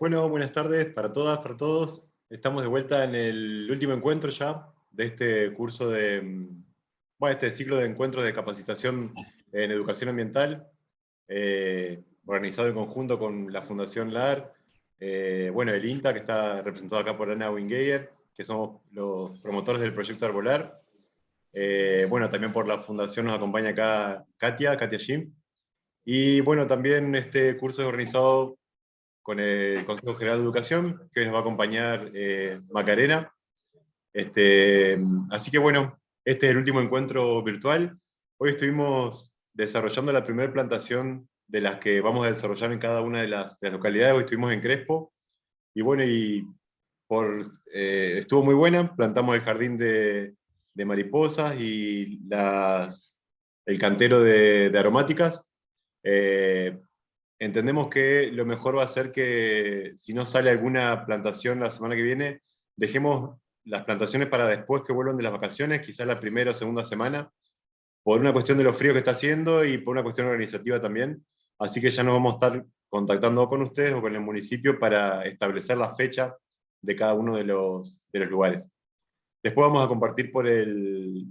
Bueno, buenas tardes para todas, para todos. Estamos de vuelta en el último encuentro ya de este curso este ciclo de encuentros de capacitación en educación ambiental, organizado en conjunto con la Fundación LAR, el INTA, que está representado acá por Ana Wingeyer, que somos los promotores del proyecto Arbolar. También por la Fundación nos acompaña acá Katia Schimpf. Y bueno, también este curso es organizado con el Consejo General de Educación, que hoy nos va a acompañar Macarena. Así que bueno, este es el último encuentro virtual. Hoy estuvimos desarrollando la primera plantación de las que vamos a desarrollar en cada una de las localidades. Hoy estuvimos en Crespo, y bueno, estuvo muy buena. Plantamos el jardín de mariposas y el cantero de aromáticas. Entendemos que lo mejor va a ser que, si no sale alguna plantación la semana que viene, dejemos las plantaciones para después que vuelvan de las vacaciones, quizás la primera o segunda semana, por una cuestión de lo frío que está haciendo y por una cuestión organizativa también. Así que ya nos vamos a estar contactando con ustedes o con el municipio para establecer la fecha de cada uno de los lugares. Después vamos a compartir por el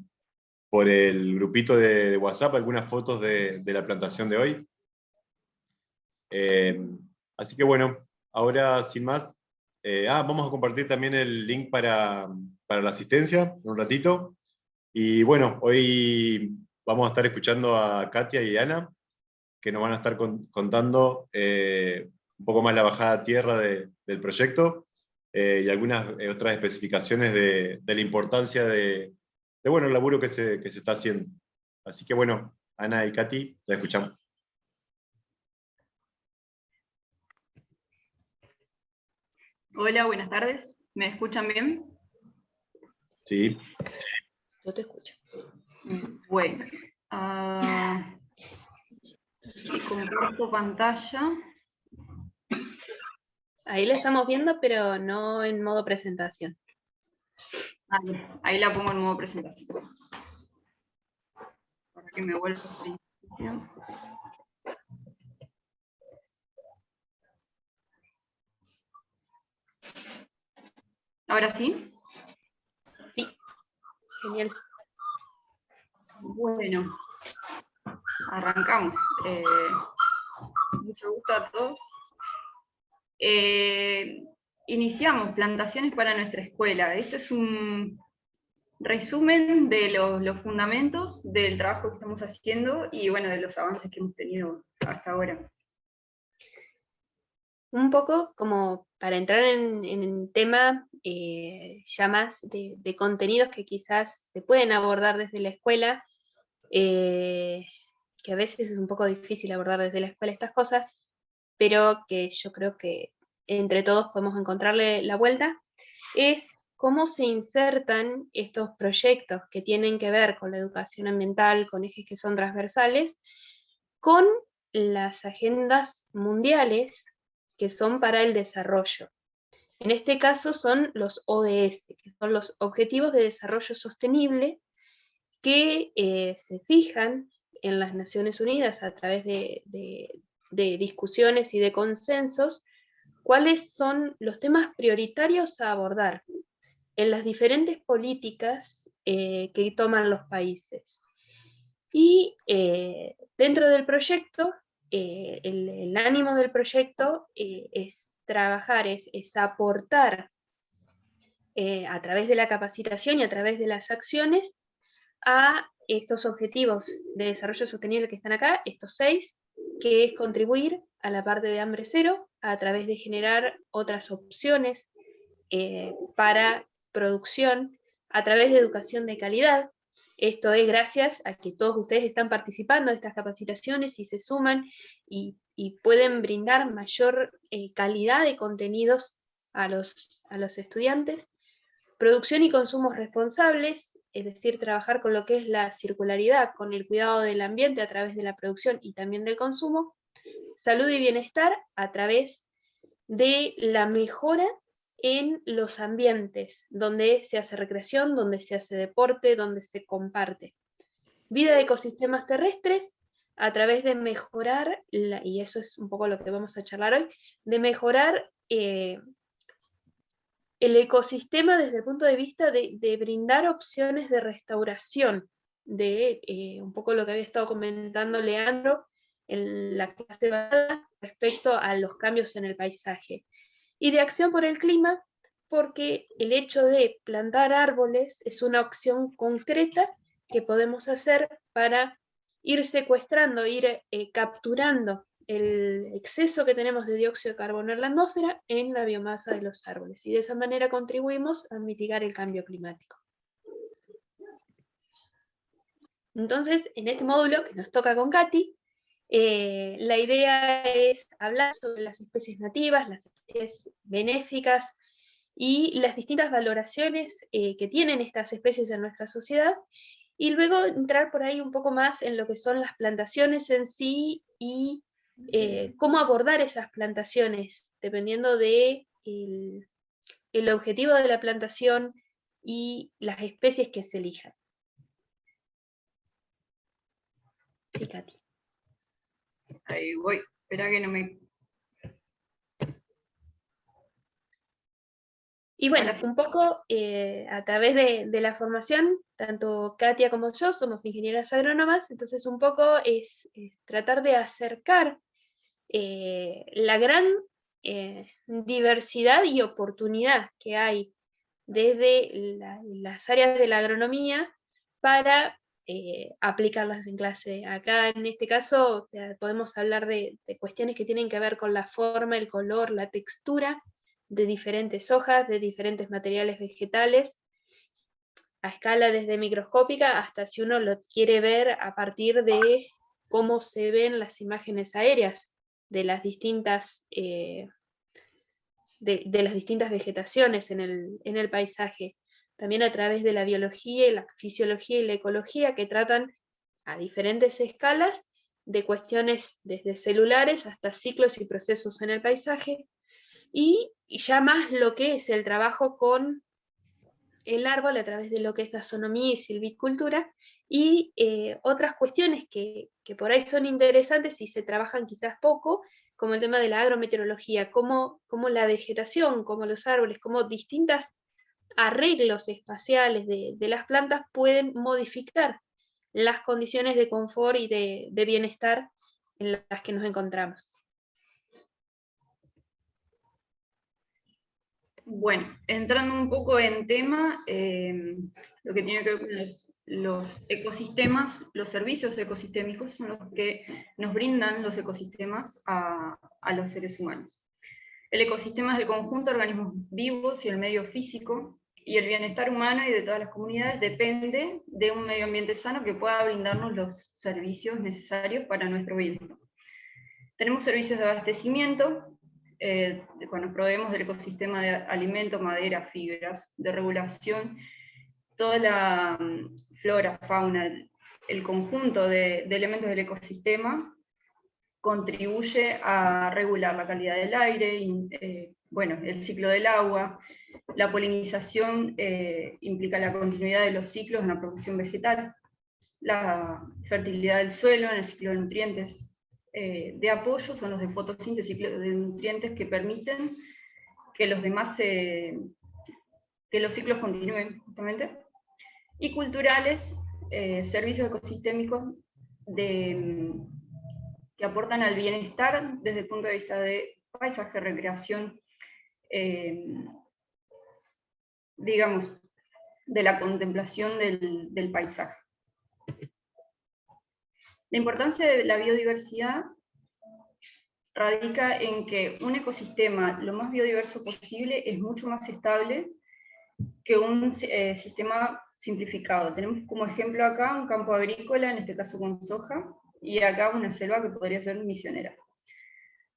grupito de WhatsApp algunas fotos de la plantación de hoy. Eh, Así que bueno, ahora sin más, vamos a compartir también el link para la asistencia en un ratito. Y bueno, hoy vamos a estar escuchando a Katia y Ana, que nos van a estar contando un poco más la bajada a tierra del proyecto, y algunas otras especificaciones de la importancia el laburo que se está haciendo. Así que bueno, Ana y Katy, la escuchamos. Hola, buenas tardes. ¿Me escuchan bien? Sí. Yo te escucho. Bueno, si comparto pantalla. Ahí la estamos viendo, pero no en modo presentación. Ahí la pongo en modo presentación. Para que me vuelva a presentación. ¿Ahora sí? Sí, genial. Bueno, arrancamos. Mucho gusto a todos. Iniciamos plantaciones para nuestra escuela. Este es un resumen de los fundamentos del trabajo que estamos haciendo y bueno, de los avances que hemos tenido hasta ahora. Un poco como para entrar en el tema ya más de contenidos que quizás se pueden abordar desde la escuela, que a veces es un poco difícil abordar desde la escuela estas cosas, pero que yo creo que entre todos podemos encontrarle la vuelta, es cómo se insertan estos proyectos que tienen que ver con la educación ambiental, con ejes que son transversales, con las agendas mundiales que son para el desarrollo. En este caso son los ODS, que son los Objetivos de Desarrollo Sostenible, que se fijan en las Naciones Unidas a través de discusiones y de consensos, cuáles son los temas prioritarios a abordar en las diferentes políticas que toman los países. Y dentro del proyecto, el ánimo del proyecto es trabajar, es aportar a través de la capacitación y a través de las acciones a estos objetivos de desarrollo sostenible que están acá, estos 6, que es contribuir a la parte de hambre cero a través de generar otras opciones para producción a través de educación de calidad. Esto es gracias a que todos ustedes están participando de estas capacitaciones y se suman y pueden brindar mayor calidad de contenidos a los estudiantes. Producción y consumos responsables, es decir, trabajar con lo que es la circularidad, con el cuidado del ambiente a través de la producción y también del consumo. Salud y bienestar a través de la mejora en los ambientes, donde se hace recreación, donde se hace deporte, donde se comparte. Vida de ecosistemas terrestres a través de mejorar, y eso es un poco lo que vamos a charlar hoy, de mejorar el ecosistema desde el punto de vista de brindar opciones de restauración, de un poco lo que había estado comentando Leandro en la clase pasada respecto a los cambios en el paisaje. Y de acción por el clima, porque el hecho de plantar árboles es una opción concreta que podemos hacer para ir secuestrando, ir capturando el exceso que tenemos de dióxido de carbono en la atmósfera en la biomasa de los árboles. Y de esa manera contribuimos a mitigar el cambio climático. Entonces, en este módulo que nos toca con Katy, la idea es hablar sobre las especies nativas, las especies benéficas y las distintas valoraciones que tienen estas especies en nuestra sociedad, y luego entrar por ahí un poco más en lo que son las plantaciones en sí y cómo abordar esas plantaciones, dependiendo de el objetivo de la plantación y las especies que se elijan. Sí, Katy. Ahí voy, espera que no me... Y bueno, un poco a través de la formación, tanto Katia como yo somos ingenieras agrónomas, entonces un poco es tratar de acercar la gran diversidad y oportunidad que hay desde las áreas de la agronomía para aplicarlas en clase. Acá en este caso, o sea, podemos hablar de cuestiones que tienen que ver con la forma, el color, la textura de diferentes hojas, de diferentes materiales vegetales, a escala desde microscópica hasta si uno lo quiere ver a partir de cómo se ven las imágenes aéreas de las distintas, de las distintas vegetaciones en el paisaje. También a través de la biología y la fisiología y la ecología, que tratan a diferentes escalas de cuestiones desde celulares hasta ciclos y procesos en el paisaje, y ya más lo que es el trabajo con el árbol a través de lo que es taxonomía y silvicultura, y otras cuestiones que por ahí son interesantes y se trabajan quizás poco, como el tema de la agrometeorología, cómo la vegetación, como los árboles, como distintos arreglos espaciales de las plantas pueden modificar las condiciones de confort y de bienestar en las que nos encontramos. Bueno, entrando un poco en tema, lo que tiene que ver con los ecosistemas, los servicios ecosistémicos son los que nos brindan los ecosistemas a los seres humanos. El ecosistema es el conjunto de organismos vivos y el medio físico, y el bienestar humano y de todas las comunidades depende de un medio ambiente sano que pueda brindarnos los servicios necesarios para nuestro bienestar. Tenemos servicios de abastecimiento, cuando proveemos del ecosistema de alimento, madera, fibras, de regulación, toda la flora, fauna, el conjunto de elementos del ecosistema contribuye a regular la calidad del aire, bueno, el ciclo del agua. La polinización implica la continuidad de los ciclos en la producción vegetal, la fertilidad del suelo en el ciclo de nutrientes. De apoyo son los de fotosíntesis de nutrientes que permiten que los demás, que los ciclos continúen justamente, y culturales, servicios ecosistémicos que aportan al bienestar desde el punto de vista de paisaje, recreación, digamos, de la contemplación del paisaje. La importancia de la biodiversidad radica en que un ecosistema lo más biodiverso posible es mucho más estable que un sistema simplificado. Tenemos como ejemplo acá un campo agrícola, en este caso con soja, y acá una selva que podría ser misionera.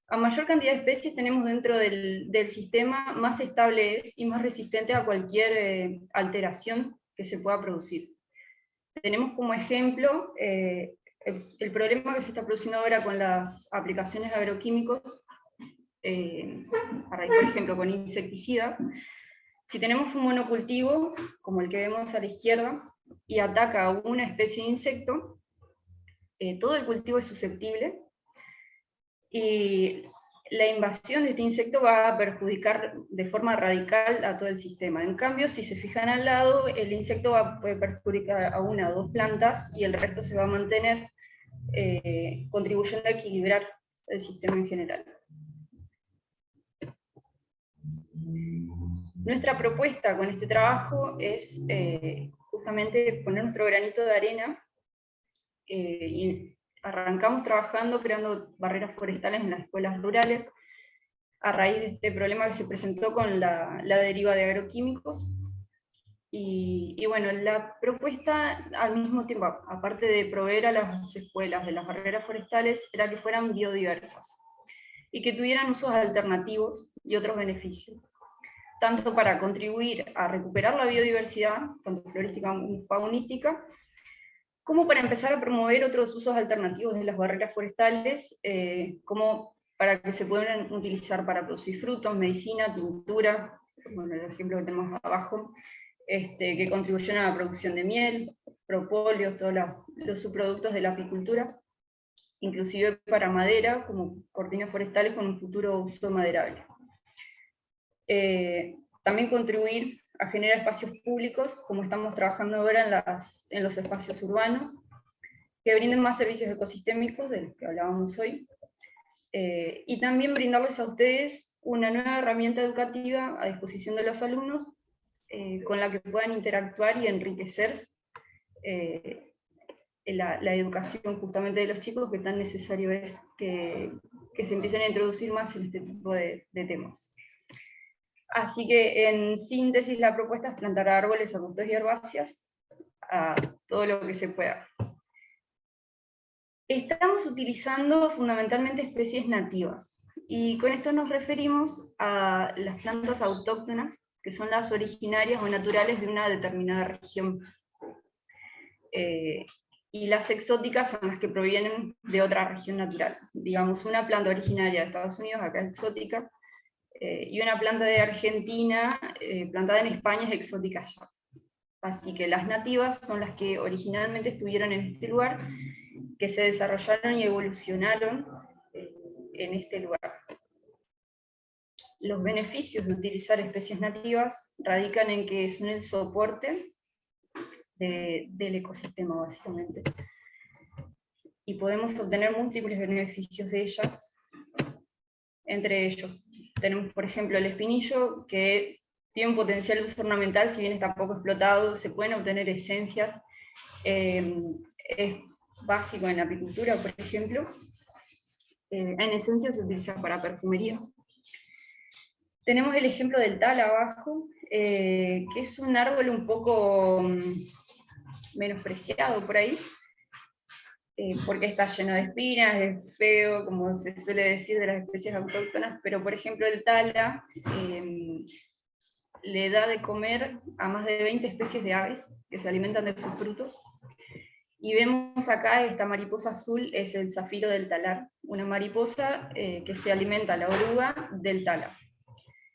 A mayor cantidad de especies tenemos dentro del sistema, más estable es y más resistente a cualquier alteración que se pueda producir. Tenemos como ejemplo el problema que se está produciendo ahora con las aplicaciones de agroquímicos, por ejemplo con insecticidas. Si tenemos un monocultivo, como el que vemos a la izquierda, y ataca a una especie de insecto, todo el cultivo es susceptible, y la invasión de este insecto va a perjudicar de forma radical a todo el sistema. En cambio, si se fijan al lado, el insecto puede perjudicar a una o dos plantas y el resto se va a mantener, contribuyendo a equilibrar el sistema en general. Nuestra propuesta con este trabajo es justamente poner nuestro granito de arena, y arrancamos trabajando creando barreras forestales en las escuelas rurales a raíz de este problema que se presentó con la deriva de agroquímicos. Y bueno, la propuesta al mismo tiempo, aparte de proveer a las escuelas de las barreras forestales, era que fueran biodiversas y que tuvieran usos alternativos y otros beneficios, tanto para contribuir a recuperar la biodiversidad, tanto florística como faunística, como para empezar a promover otros usos alternativos de las barreras forestales, como para que se puedan utilizar para producir frutos, medicina, tintura, bueno, el ejemplo que tenemos abajo, que contribuyen a la producción de miel, propóleo, todos los subproductos de la apicultura, inclusive para madera, como cortinas forestales con un futuro uso maderable. También contribuir a generar espacios públicos, como estamos trabajando ahora en los espacios urbanos, que brinden más servicios ecosistémicos, de los que hablábamos hoy, y también brindarles a ustedes una nueva herramienta educativa a disposición de los alumnos, con la que puedan interactuar y enriquecer la educación justamente de los chicos, que tan necesario es que se empiecen a introducir más en este tipo de temas. Así que, en síntesis, la propuesta es plantar árboles, arbustos y herbáceas a todo lo que se pueda. Estamos utilizando fundamentalmente especies nativas, y con esto nos referimos a las plantas autóctonas, que son las originarias o naturales de una determinada región. Y las exóticas son las que provienen de otra región natural. Digamos, una planta originaria de Estados Unidos, acá es exótica, y una planta de Argentina, plantada en España, es exótica allá. Así que las nativas son las que originalmente estuvieron en este lugar, que se desarrollaron y evolucionaron en este lugar. Los beneficios de utilizar especies nativas radican en que son el soporte del ecosistema, básicamente. Y podemos obtener múltiples beneficios de ellas. Entre ellos, tenemos, por ejemplo, el espinillo, que tiene un potencial uso ornamental, si bien está poco explotado. Se pueden obtener esencias, es básico en la apicultura, por ejemplo. En esencia se utiliza para perfumería. Tenemos el ejemplo del tala abajo, que es un árbol un poco menospreciado por ahí, porque está lleno de espinas, es feo, como se suele decir de las especies autóctonas, pero por ejemplo el tala le da de comer a más de 20 especies de aves que se alimentan de sus frutos. Y vemos acá esta mariposa azul, es el zafiro del talar, una mariposa que se alimenta, la oruga, del tala.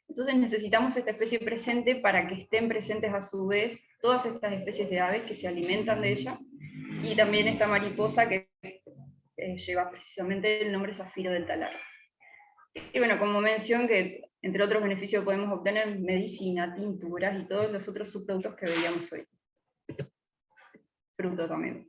Entonces necesitamos esta especie presente para que estén presentes a su vez todas estas especies de aves que se alimentan de ella, y también esta mariposa que lleva precisamente el nombre zafiro del talar. Y bueno, como mención, que entre otros beneficios podemos obtener medicina, tinturas y todos los otros subproductos que veíamos hoy. Fruto también.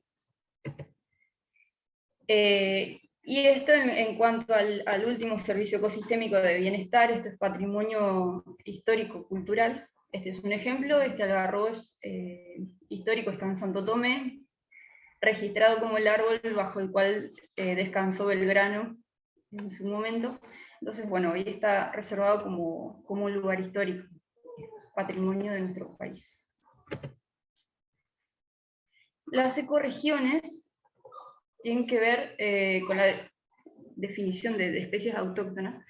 Y esto en cuanto al último servicio ecosistémico de bienestar. Esto es patrimonio histórico-cultural. Este es un ejemplo. Este algarrobo es histórico, está en Santo Tomé, registrado como el árbol bajo el cual descansó Belgrano en su momento. Entonces, bueno, hoy está reservado como un lugar histórico, patrimonio de nuestro país. Las ecorregiones tienen que ver con la definición de especies autóctonas.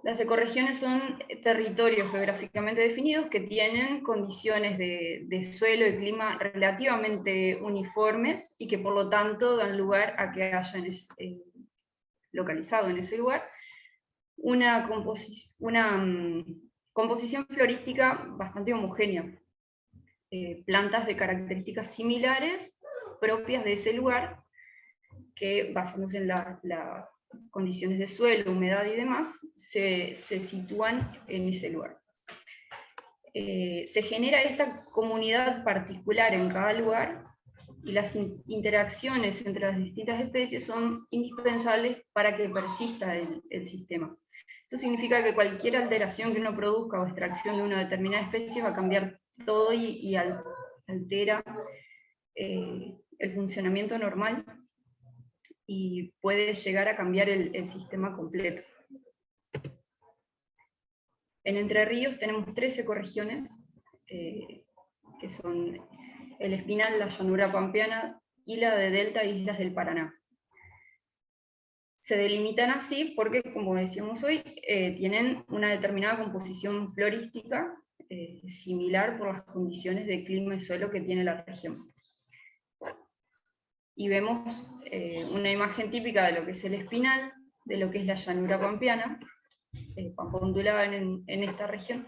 Las ecorregiones son territorios geográficamente definidos que tienen condiciones de suelo y clima relativamente uniformes, y que por lo tanto dan lugar a que hayan localizado en ese lugar una composición florística bastante homogénea. Plantas de características similares propias de ese lugar, que basándose en la condiciones de suelo, humedad y demás, se sitúan en ese lugar. Se genera esta comunidad particular en cada lugar, y las interacciones entre las distintas especies son indispensables para que persista el sistema. Esto significa que cualquier alteración que uno produzca o extracción de una determinada especie va a cambiar todo y altera el funcionamiento normal, y puede llegar a cambiar el sistema completo. En Entre Ríos tenemos 3 ecorregiones, que son el Espinal, la llanura pampeana y la de Delta e Islas del Paraná. Se delimitan así porque, como decíamos hoy, tienen una determinada composición florística similar por las condiciones de clima y suelo que tiene la región. Y vemos una imagen típica de lo que es el Espinal, de lo que es la llanura pampeana, pampa ondulada en esta región,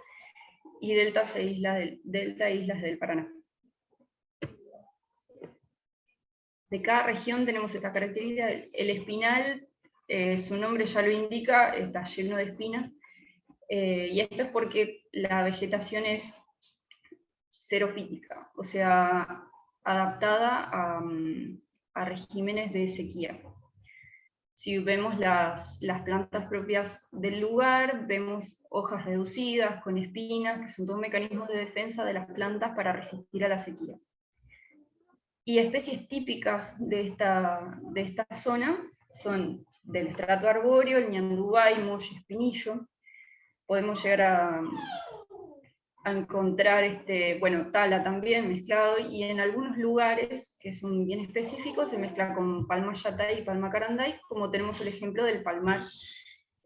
y Delta e Islas del Paraná. De cada región tenemos esta característica. El Espinal, su nombre ya lo indica, está lleno de espinas, y esto es porque la vegetación es xerofítica, o sea, adaptada a regímenes de sequía. Si vemos las plantas propias del lugar, vemos hojas reducidas, con espinas, que son todos mecanismos de defensa de las plantas para resistir a la sequía. Y especies típicas de esta zona son del estrato arbóreo, el ñandubay, molle, espinillo. Podemos llegar a encontrar tala también mezclado, y en algunos lugares que son bien específicos se mezcla con palma yatay y palma caranday, como tenemos el ejemplo del palmar,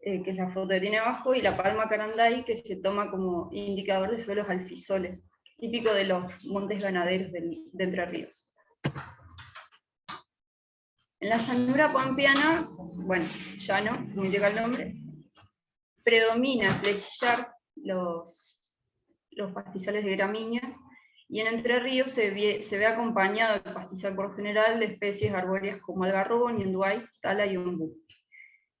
que es la foto que tiene abajo, y la palma caranday, que se toma como indicador de suelos alfisoles, típico de los montes ganaderos de Entre Ríos. En la llanura pampeana, llano, como indica el nombre, predomina flechillar los pastizales de gramínea, y en Entre Ríos se ve acompañado el pastizal por lo general de especies arbóreas como algarrobo, ñandubay, tala y ombú.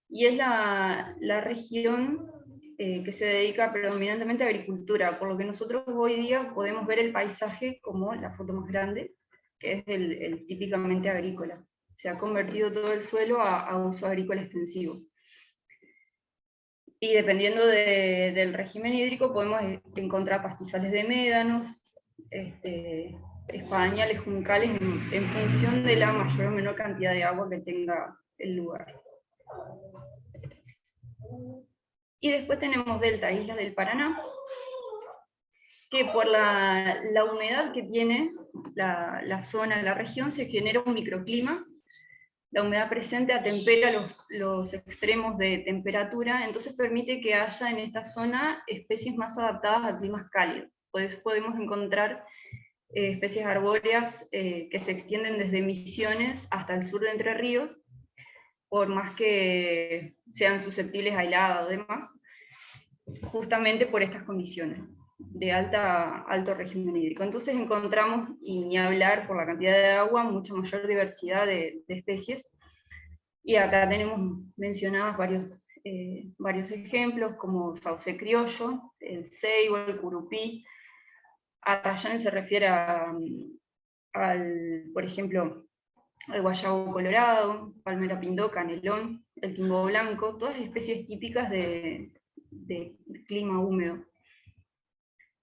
Y es la región que se dedica predominantemente a agricultura, por lo que nosotros hoy día podemos ver el paisaje como la foto más grande, que es el típicamente agrícola. Se ha convertido todo el suelo a uso agrícola extensivo. Y dependiendo del régimen hídrico podemos encontrar pastizales de médanos, espadañales, juncales, en función de la mayor o menor cantidad de agua que tenga el lugar. Y después tenemos Delta, Islas del Paraná, que por la humedad que tiene la zona, la región, se genera un microclima. La humedad presente atempera los extremos de temperatura, entonces permite que haya en esta zona especies más adaptadas a climas cálidos. Pues podemos encontrar especies arbóreas que se extienden desde Misiones hasta el sur de Entre Ríos, por más que sean susceptibles a helada o demás, justamente por estas condiciones de alto régimen hídrico. Entonces encontramos, y ni hablar por la cantidad de agua, mucha mayor diversidad de especies, y acá tenemos mencionados varios ejemplos, como sauce criollo, el ceibo, el curupí. Arrayán se refiere por ejemplo, al guayabo colorado, palmera pindó, canelón, el timbo blanco, todas especies típicas de clima húmedo.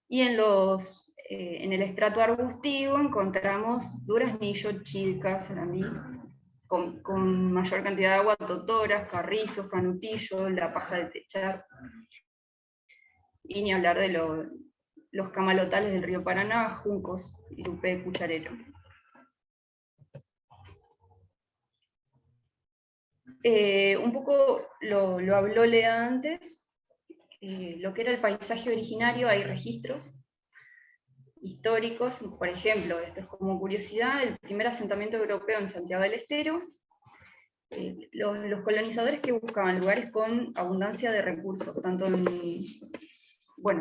Y en el estrato arbustivo encontramos duraznillo, chilca, salamí, con mayor cantidad de agua, totoras, carrizos, canutillo, la paja de techar. Y ni hablar de los camalotales del río Paraná, juncos, irupé, cucharero. Un poco lo habló Lea antes. Lo que era el paisaje originario, hay registros históricos. Por ejemplo, esto es como curiosidad, el primer asentamiento europeo en Santiago del Estero, los colonizadores que buscaban lugares con abundancia de recursos, tanto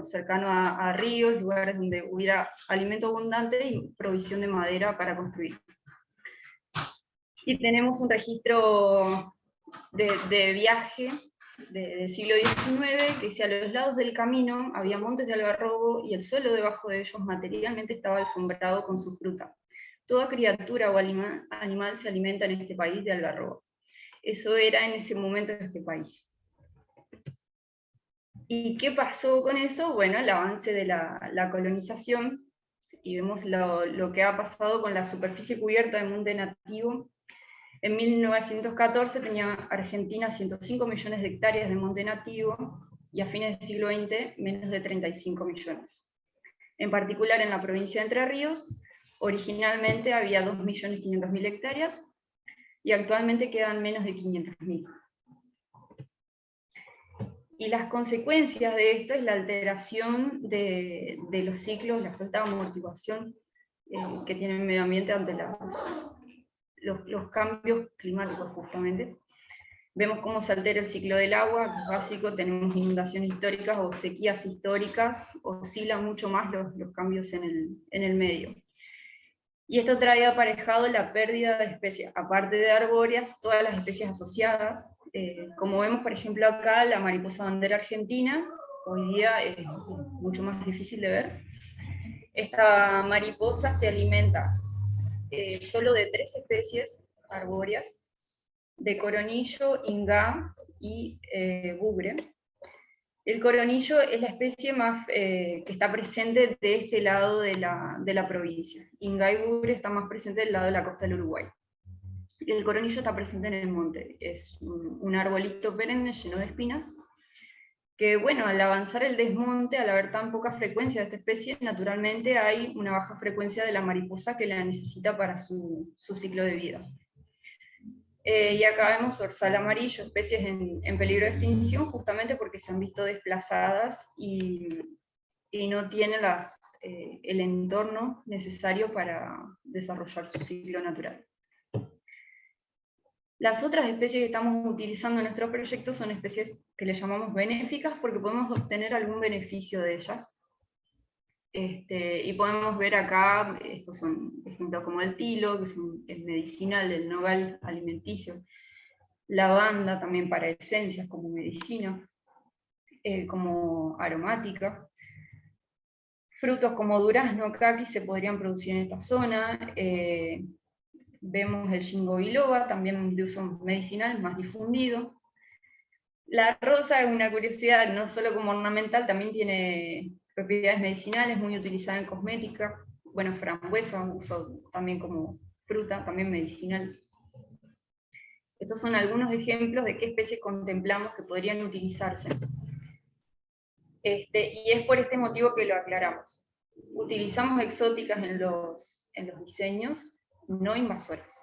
cercano a ríos, lugares donde hubiera alimento abundante y provisión de madera para construir. Y tenemos un registro de viaje del siglo XIX, que si a los lados del camino había montes de algarrobo y el suelo debajo de ellos materialmente estaba alfombrado con su fruta. Toda criatura o animal se alimenta en este país de algarrobo. Eso era en ese momento este país. ¿Y qué pasó con eso? Bueno, el avance de la colonización, y vemos lo que ha pasado con la superficie cubierta de monte nativo. En 1914 tenía Argentina 105 millones de hectáreas de monte nativo, y a fines del siglo XX menos de 35 millones. En particular en la provincia de Entre Ríos, originalmente había 2.500.000 hectáreas, y actualmente quedan menos de 500.000. Y las consecuencias de esto es la alteración de los ciclos, la falta de amortiguación que tiene el medio ambiente ante los cambios climáticos, justamente. Vemos cómo se altera el ciclo del agua, que es básico, tenemos inundaciones históricas o sequías históricas, oscilan mucho más los cambios en el medio. Y esto trae aparejado la pérdida de especies, aparte de arbóreas, todas las especies asociadas. Como vemos, por ejemplo, acá la mariposa bandera argentina, hoy día es mucho más difícil de ver. Esta mariposa se alimenta solo de 3 especies arbóreas, de coronillo, ingá y bugre. El coronillo es la especie más que está presente de este lado de la provincia. Ingá y bugre están más presentes del lado de la costa del Uruguay. El coronillo está presente en el monte, es un arbolito perenne lleno de espinas, que bueno, al avanzar el desmonte, al haber tan poca frecuencia de esta especie, naturalmente hay una baja frecuencia de la mariposa que la necesita para su ciclo de vida. Y acá vemos zorzal amarillo, especies en peligro de extinción, justamente porque se han visto desplazadas y no tienen el entorno necesario para desarrollar su ciclo natural. Las otras especies que estamos utilizando en nuestro proyecto son especies que le llamamos benéficas porque podemos obtener algún beneficio de ellas. Y podemos ver acá, estos son ejemplos como el tilo, que es medicinal, el nogal alimenticio, lavanda también para esencias como medicina, como aromática. Frutos como durazno, caqui se podrían producir en esta zona. Vemos el ginkgo biloba, también de uso medicinal, más difundido. La rosa es una curiosidad, no solo como ornamental, también tiene propiedades medicinales, muy utilizada en cosmética. Bueno, frambuesa, uso también como fruta, también medicinal. Estos son algunos ejemplos de qué especies contemplamos que podrían utilizarse. Y es por este motivo que lo aclaramos. Utilizamos exóticas en los diseños, no invasoras.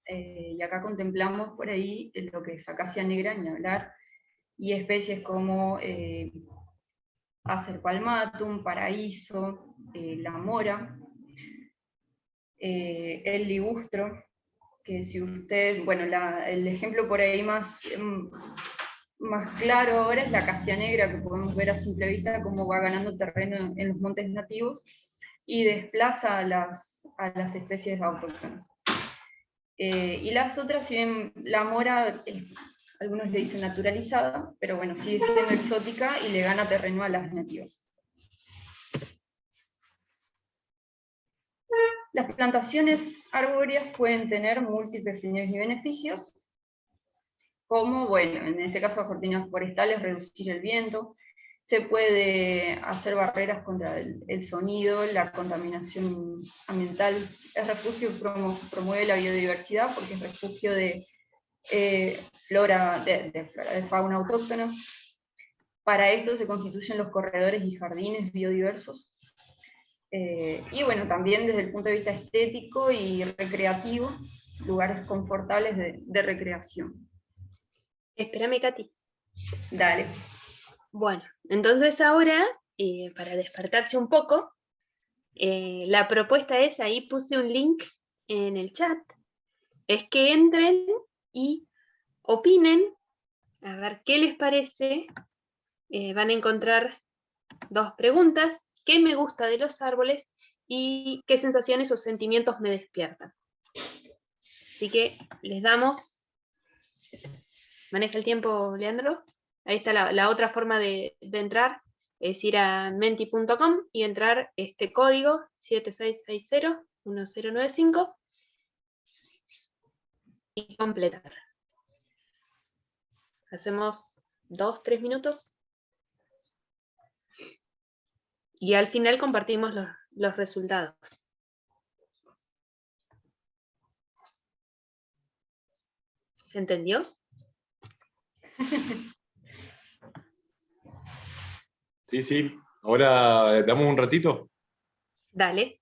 Y acá contemplamos por ahí lo que es acacia negra, ni hablar, y especies como Acer palmatum, paraíso, la mora, el ligustro, que si ustedes, bueno, el ejemplo por ahí más claro ahora es la acacia negra, que podemos ver a simple vista cómo va ganando terreno en los montes nativos y desplaza a las especies autóctonas. Y las otras, si bien la mora, algunos le dicen naturalizada, pero bueno, sigue siendo exótica y le gana terreno a las nativas. Las plantaciones arbóreas pueden tener múltiples fines y beneficios, como, bueno, en este caso las cortinas forestales, reducir el viento, se puede hacer barreras contra el sonido, la contaminación ambiental, es refugio, promueve la biodiversidad porque es refugio de fauna autóctona. Para esto se constituyen los corredores y jardines biodiversos. Y bueno, también desde el punto de vista estético y recreativo, lugares confortables de recreación. Espérame, Katy. Dale. Bueno, entonces ahora, para despertarse un poco, la propuesta es, ahí puse un link en el chat, es que entren y opinen, a ver qué les parece. Van a encontrar 2 preguntas: ¿qué me gusta de los árboles? Y qué sensaciones o sentimientos me despiertan. Así que les damos ¿Maneja el tiempo, Leandro? Ahí está la otra forma de entrar, es ir a menti.com y entrar este código 76601095 y completar. Hacemos 2-3 minutos y al final compartimos los resultados. ¿Se entendió? Sí, sí. Ahora damos un ratito. Dale.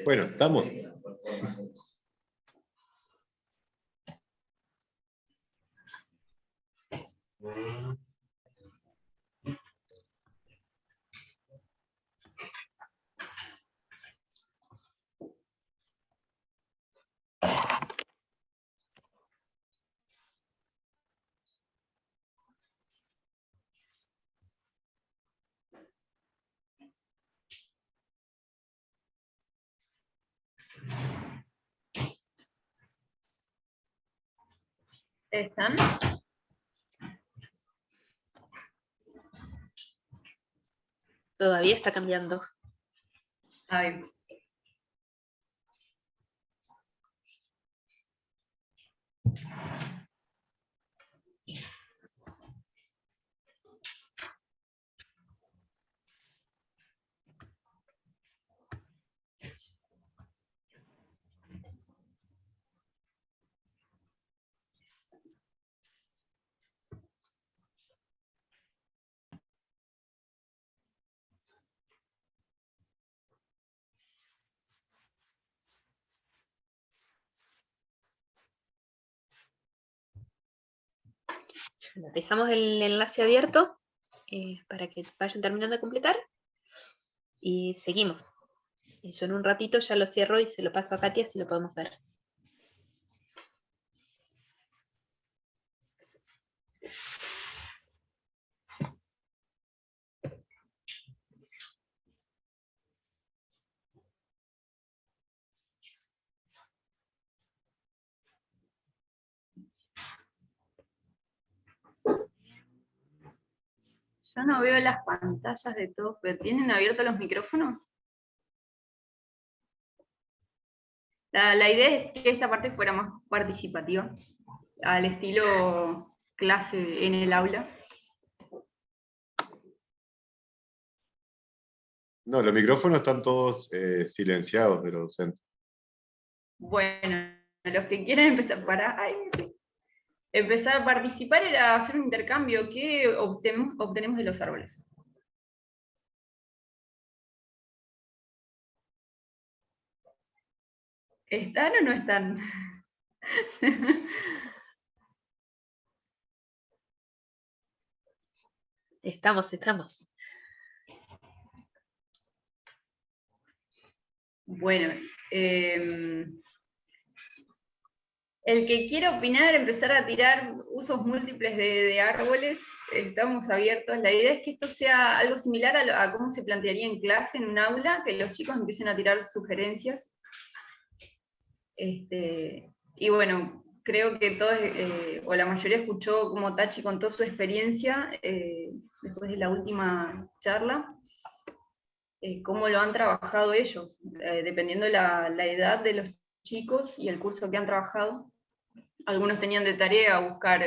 Bueno, ¿estamos? ¿Están? Todavía está cambiando. Ay, Dejamos el enlace abierto para que vayan terminando de completar y seguimos. Yo en un ratito ya lo cierro y se lo paso a Katia si lo podemos ver. yo no veo las pantallas de todos, pero ¿tienen abiertos los micrófonos? La idea es que esta parte fuera más participativa, al estilo clase en el aula. No, los micrófonos están todos silenciados de los docentes. Bueno, los que quieran empezar a participar era hacer un intercambio. ¿Qué obtenemos de los árboles? ¿Están o no están? Estamos. Bueno, el que quiera opinar, empezar a tirar usos múltiples de árboles, estamos abiertos. La idea es que esto sea algo similar a cómo se plantearía en clase, en un aula, que los chicos empiecen a tirar sugerencias. Y bueno, creo que todos, o la mayoría escuchó cómo Tachi contó su experiencia después de la última charla, cómo lo han trabajado ellos, dependiendo la edad de los chicos y el curso que han trabajado. Algunos tenían de tarea buscar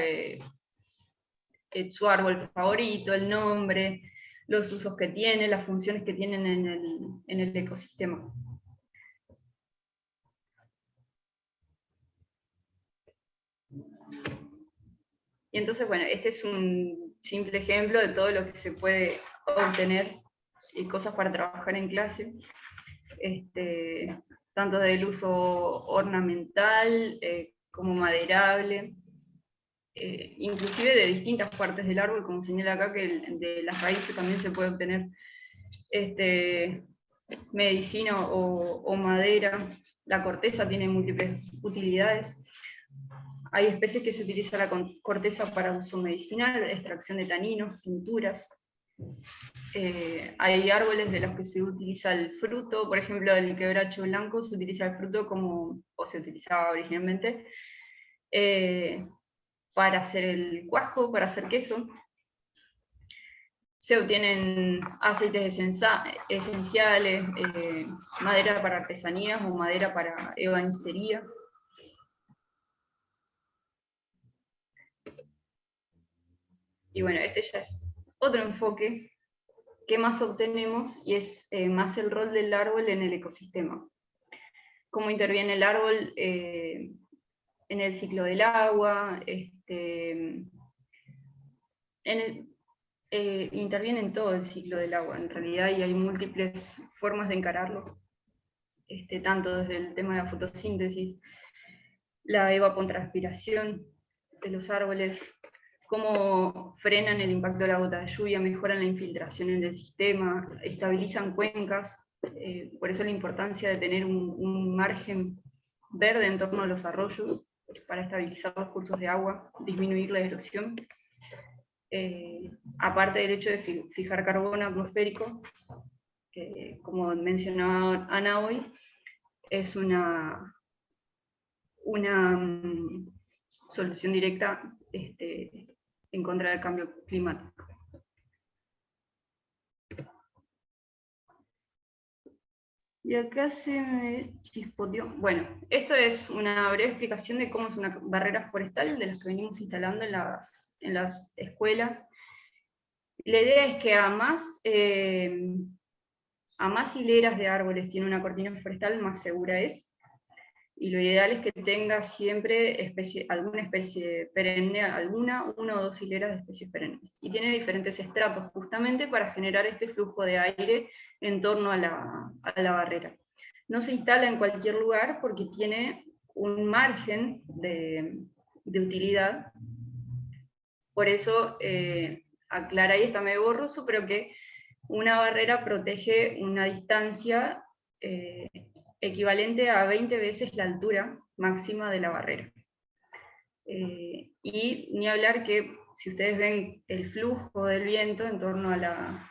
su árbol favorito, el nombre, los usos que tiene, las funciones que tienen en el ecosistema. Y entonces, bueno, este es un simple ejemplo de todo lo que se puede obtener y cosas para trabajar en clase, tanto del uso ornamental como maderable, inclusive de distintas partes del árbol, como señala acá, que de las raíces también se puede obtener medicina o madera. La corteza tiene múltiples utilidades. Hay especies que se utiliza la corteza para uso medicinal, extracción de taninos, tinturas. Hay árboles de los que se utiliza el fruto, por ejemplo, el quebracho blanco se utiliza el fruto o se utilizaba originalmente, para hacer el cuajo, para hacer queso. Se obtienen aceites esenciales, madera para artesanías o madera para ebanistería. Y bueno, este ya es otro enfoque. ¿Qué más obtenemos? Y es más el rol del árbol en el ecosistema. Cómo interviene el árbol en el ciclo del agua, interviene en todo el ciclo del agua, en realidad, y hay múltiples formas de encararlo, tanto desde el tema de la fotosíntesis, la evapotranspiración de los árboles, cómo frenan el impacto de la gota de lluvia, mejoran la infiltración en el sistema, estabilizan cuencas, por eso la importancia de tener un margen verde en torno a los arroyos para estabilizar los cursos de agua, disminuir la erosión. Aparte del hecho de fijar carbono atmosférico, que como mencionaba Ana hoy, es una solución directa en contra del cambio climático. Y acá se me chispoteó. Bueno, esto es una breve explicación de cómo es una barrera forestal, de las que venimos instalando en las escuelas. La idea es que a más hileras de árboles tiene una cortina forestal, más segura es. Y lo ideal es que tenga siempre alguna especie perenne, una o dos hileras de especies perennes. Y tiene diferentes estratos justamente para generar este flujo de aire en torno a la barrera. No se instala en cualquier lugar porque tiene un margen de utilidad. Por eso, aclara ahí, está medio borroso, pero que una barrera protege una distancia equivalente a 20 veces la altura máxima de la barrera. Y ni hablar que si ustedes ven el flujo del viento en torno a la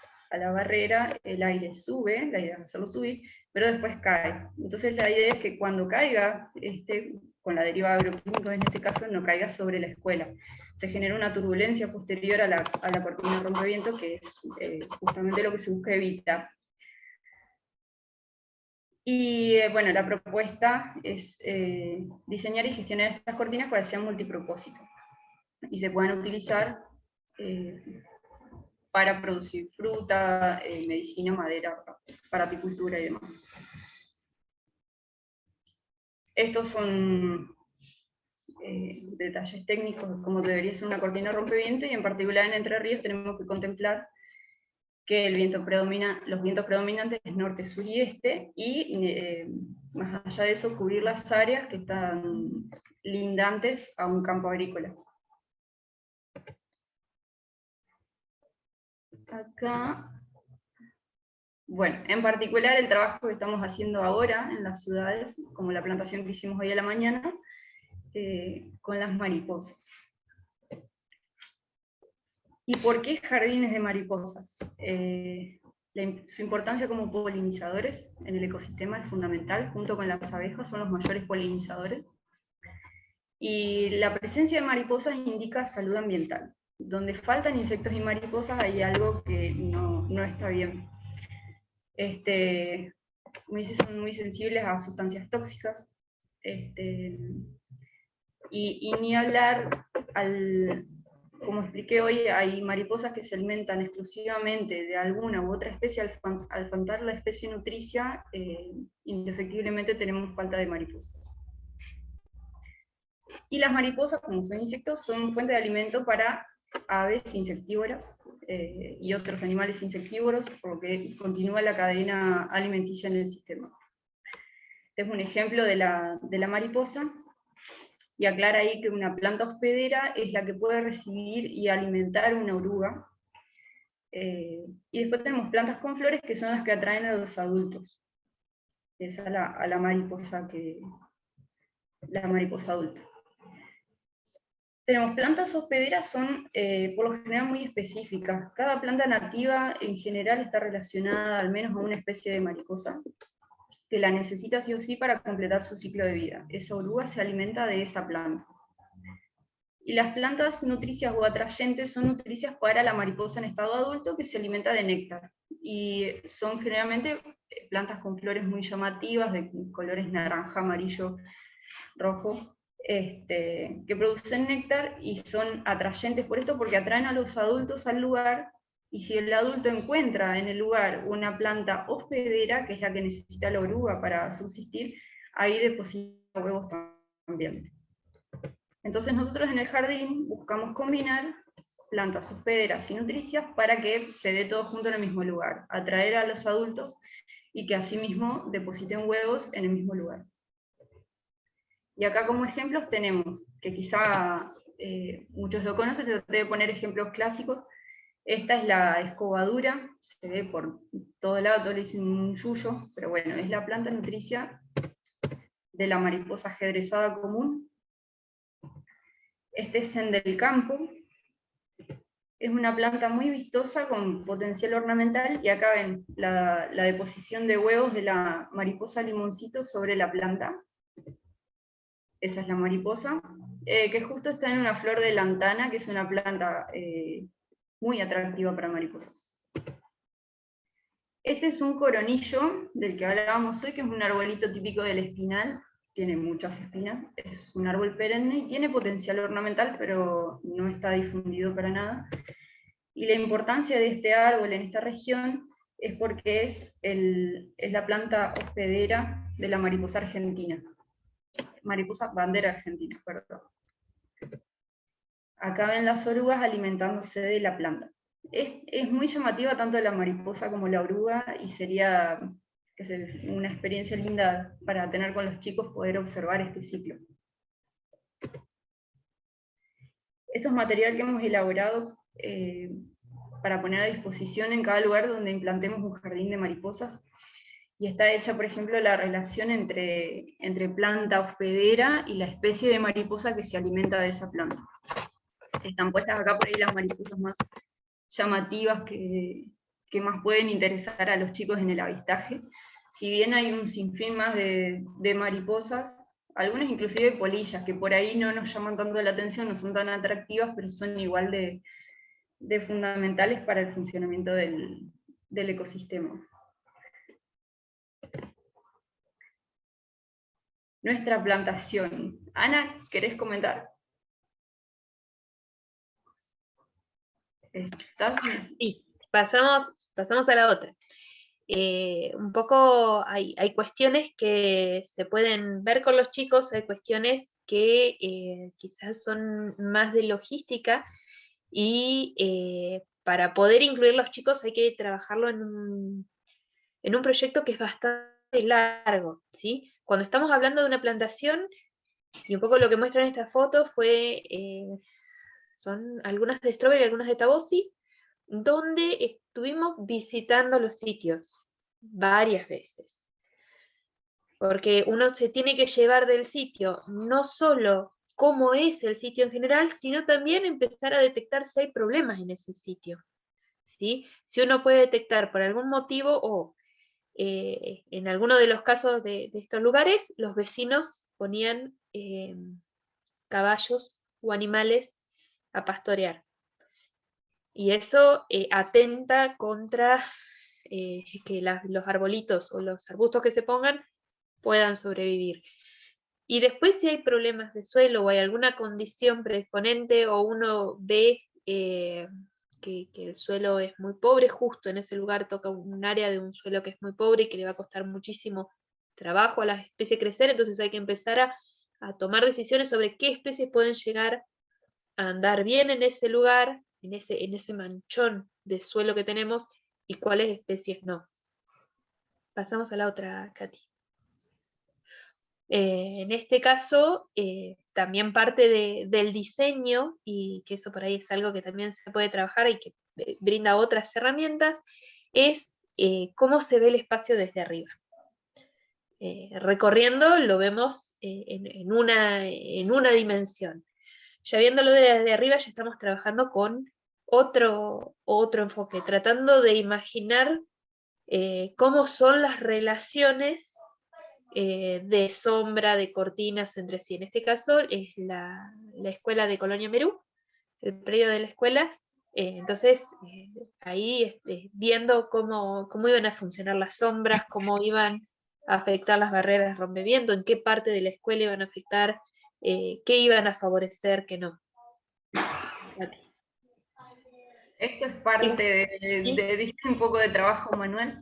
barrera, el aire sube, la idea es hacerlo subir, pero después cae. Entonces la idea es que cuando caiga, con la deriva agroquímica en este caso, no caiga sobre la escuela. Se genera una turbulencia posterior a la cortina rompeviento, que es justamente lo que se busca evitar. Y bueno, la propuesta es diseñar y gestionar estas cortinas para que sean multipropósito y se puedan utilizar para producir fruta, medicina, madera, para apicultura y demás. Estos son detalles técnicos de cómo debería ser una cortina rompeviento, y en particular en Entre Ríos tenemos que contemplar que los vientos predominantes es norte, sur y este, y más allá de eso, cubrir las áreas que están lindantes a un campo agrícola. acá, bueno, en particular el trabajo que estamos haciendo ahora en las ciudades, como la plantación que hicimos hoy a la mañana, con las mariposas. ¿Y por qué jardines de mariposas? Su importancia como polinizadores en el ecosistema es fundamental, junto con las abejas son los mayores polinizadores. Y la presencia de mariposas indica salud ambiental. Donde faltan insectos y mariposas hay algo que no está bien. Son muy sensibles a sustancias tóxicas. Y ni hablar, como expliqué hoy, hay mariposas que se alimentan exclusivamente de alguna u otra especie. Al faltar la especie nutricia, indefectiblemente tenemos falta de mariposas. Y las mariposas, como son insectos, son fuente de alimento para aves insectívoras y otros animales insectívoros, por lo que continúa la cadena alimenticia en el sistema. Este es un ejemplo de la mariposa, y aclara ahí que una planta hospedera es la que puede recibir y alimentar una oruga. Y después tenemos plantas con flores, que son las que atraen a los adultos. Es a la mariposa adulta. Tenemos plantas hospederas, son por lo general muy específicas. Cada planta nativa en general está relacionada al menos a una especie de mariposa, que la necesita sí o sí para completar su ciclo de vida. Esa oruga se alimenta de esa planta. Y las plantas nutricias o atrayentes son nutricias para la mariposa en estado adulto, que se alimenta de néctar. Y son generalmente plantas con flores muy llamativas, de colores naranja, amarillo, rojo, que producen néctar y son atrayentes por esto, porque atraen a los adultos al lugar, y si el adulto encuentra en el lugar una planta hospedera, que es la que necesita la oruga para subsistir, ahí deposita huevos también. Entonces nosotros en el jardín buscamos combinar plantas hospederas y nutricias para que se dé todo junto en el mismo lugar, atraer a los adultos y que asimismo depositen huevos en el mismo lugar. Y acá como ejemplos tenemos, que quizá muchos lo conocen, pero te voy a poner ejemplos clásicos. Esta es la escobadura, se ve por todo lado, todo le dicen un yuyo, pero bueno, es la planta nutricia de la mariposa ajedrezada común. Este es del campo, es una planta muy vistosa con potencial ornamental, y acá ven la deposición de huevos de la mariposa limoncito sobre la planta. Esa es la mariposa, que justo está en una flor de lantana, que es una planta muy atractiva para mariposas. Este es un coronillo, del que hablábamos hoy, que es un arbolito típico del espinal, tiene muchas espinas, es un árbol perenne y tiene potencial ornamental, pero no está difundido para nada. Y la importancia de este árbol en esta región es porque es la planta hospedera de la mariposa argentina. Mariposa bandera argentina, perdón. Acá ven las orugas alimentándose de la planta. Es muy llamativa tanto la mariposa como la oruga, y sería una experiencia linda para tener con los chicos, poder observar este ciclo. Esto es material que hemos elaborado para poner a disposición en cada lugar donde implantemos un jardín de mariposas, y está hecha, por ejemplo, la relación entre planta hospedera y la especie de mariposa que se alimenta de esa planta. Están puestas acá por ahí las mariposas más llamativas que más pueden interesar a los chicos en el avistaje. Si bien hay un sinfín más de mariposas, algunas inclusive polillas, que por ahí no nos llaman tanto la atención, no son tan atractivas, pero son igual de fundamentales para el funcionamiento del ecosistema. Nuestra plantación. Ana, ¿querés comentar? Sí, pasamos a la otra. Un poco hay cuestiones que se pueden ver con los chicos, hay cuestiones que quizás son más de logística, y para poder incluir los chicos hay que trabajarlo en un proyecto que es bastante largo, ¿sí? Cuando estamos hablando de una plantación, y un poco lo que muestran estas fotos son algunas de Strawberry y algunas de Tabosi. donde estuvimos visitando los sitios varias veces. Porque uno se tiene que llevar del sitio no solo cómo es el sitio en general, sino también empezar a detectar si hay problemas en ese sitio, ¿sí? Si uno puede detectar por algún motivo o en alguno de los casos de estos lugares, los vecinos ponían caballos o animales a pastorear. Y eso atenta contra que los arbolitos o los arbustos que se pongan puedan sobrevivir. Y después si hay problemas de suelo o hay alguna condición predisponente o uno ve que el suelo es muy pobre, justo en ese lugar toca un área de un suelo que es muy pobre y que le va a costar muchísimo trabajo a la especie crecer, entonces hay que empezar a tomar decisiones sobre qué especies pueden llegar a andar bien en ese lugar, en ese manchón de suelo que tenemos, y cuáles especies no. Pasamos a la otra, Katy. En este caso, también parte del diseño, y que eso por ahí es algo que también se puede trabajar y que brinda otras herramientas, es cómo se ve el espacio desde arriba. Recorriendo lo vemos en una dimensión. Ya viéndolo desde arriba ya estamos trabajando con otro enfoque, tratando de imaginar cómo son las relaciones de sombra, de cortinas entre sí. En este caso es la escuela de Colonia Merú, el predio de la escuela. Entonces, ahí viendo cómo iban a funcionar las sombras, cómo iban a afectar las barreras rompeviento, en qué parte de la escuela iban a afectar, qué iban a favorecer, qué no. Esto es parte de un poco de trabajo manual.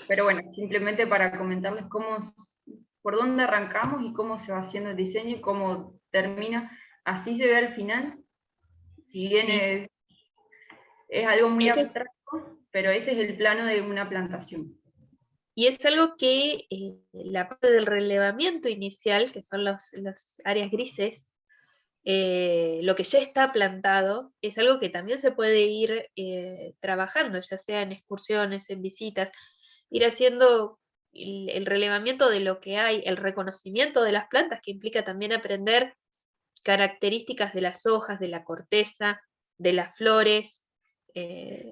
Pero bueno, simplemente para comentarles por dónde arrancamos y cómo se va haciendo el diseño y cómo termina. Así se ve al final. Si bien es algo muy abstracto, pero ese es el plano de una plantación. Y es algo que la parte del relevamiento inicial, que son las áreas grises, lo que ya está plantado, es algo que también se puede ir trabajando, ya sea en excursiones, en visitas, ir haciendo el relevamiento de lo que hay, el reconocimiento de las plantas, que implica también aprender características de las hojas, de la corteza, de las flores.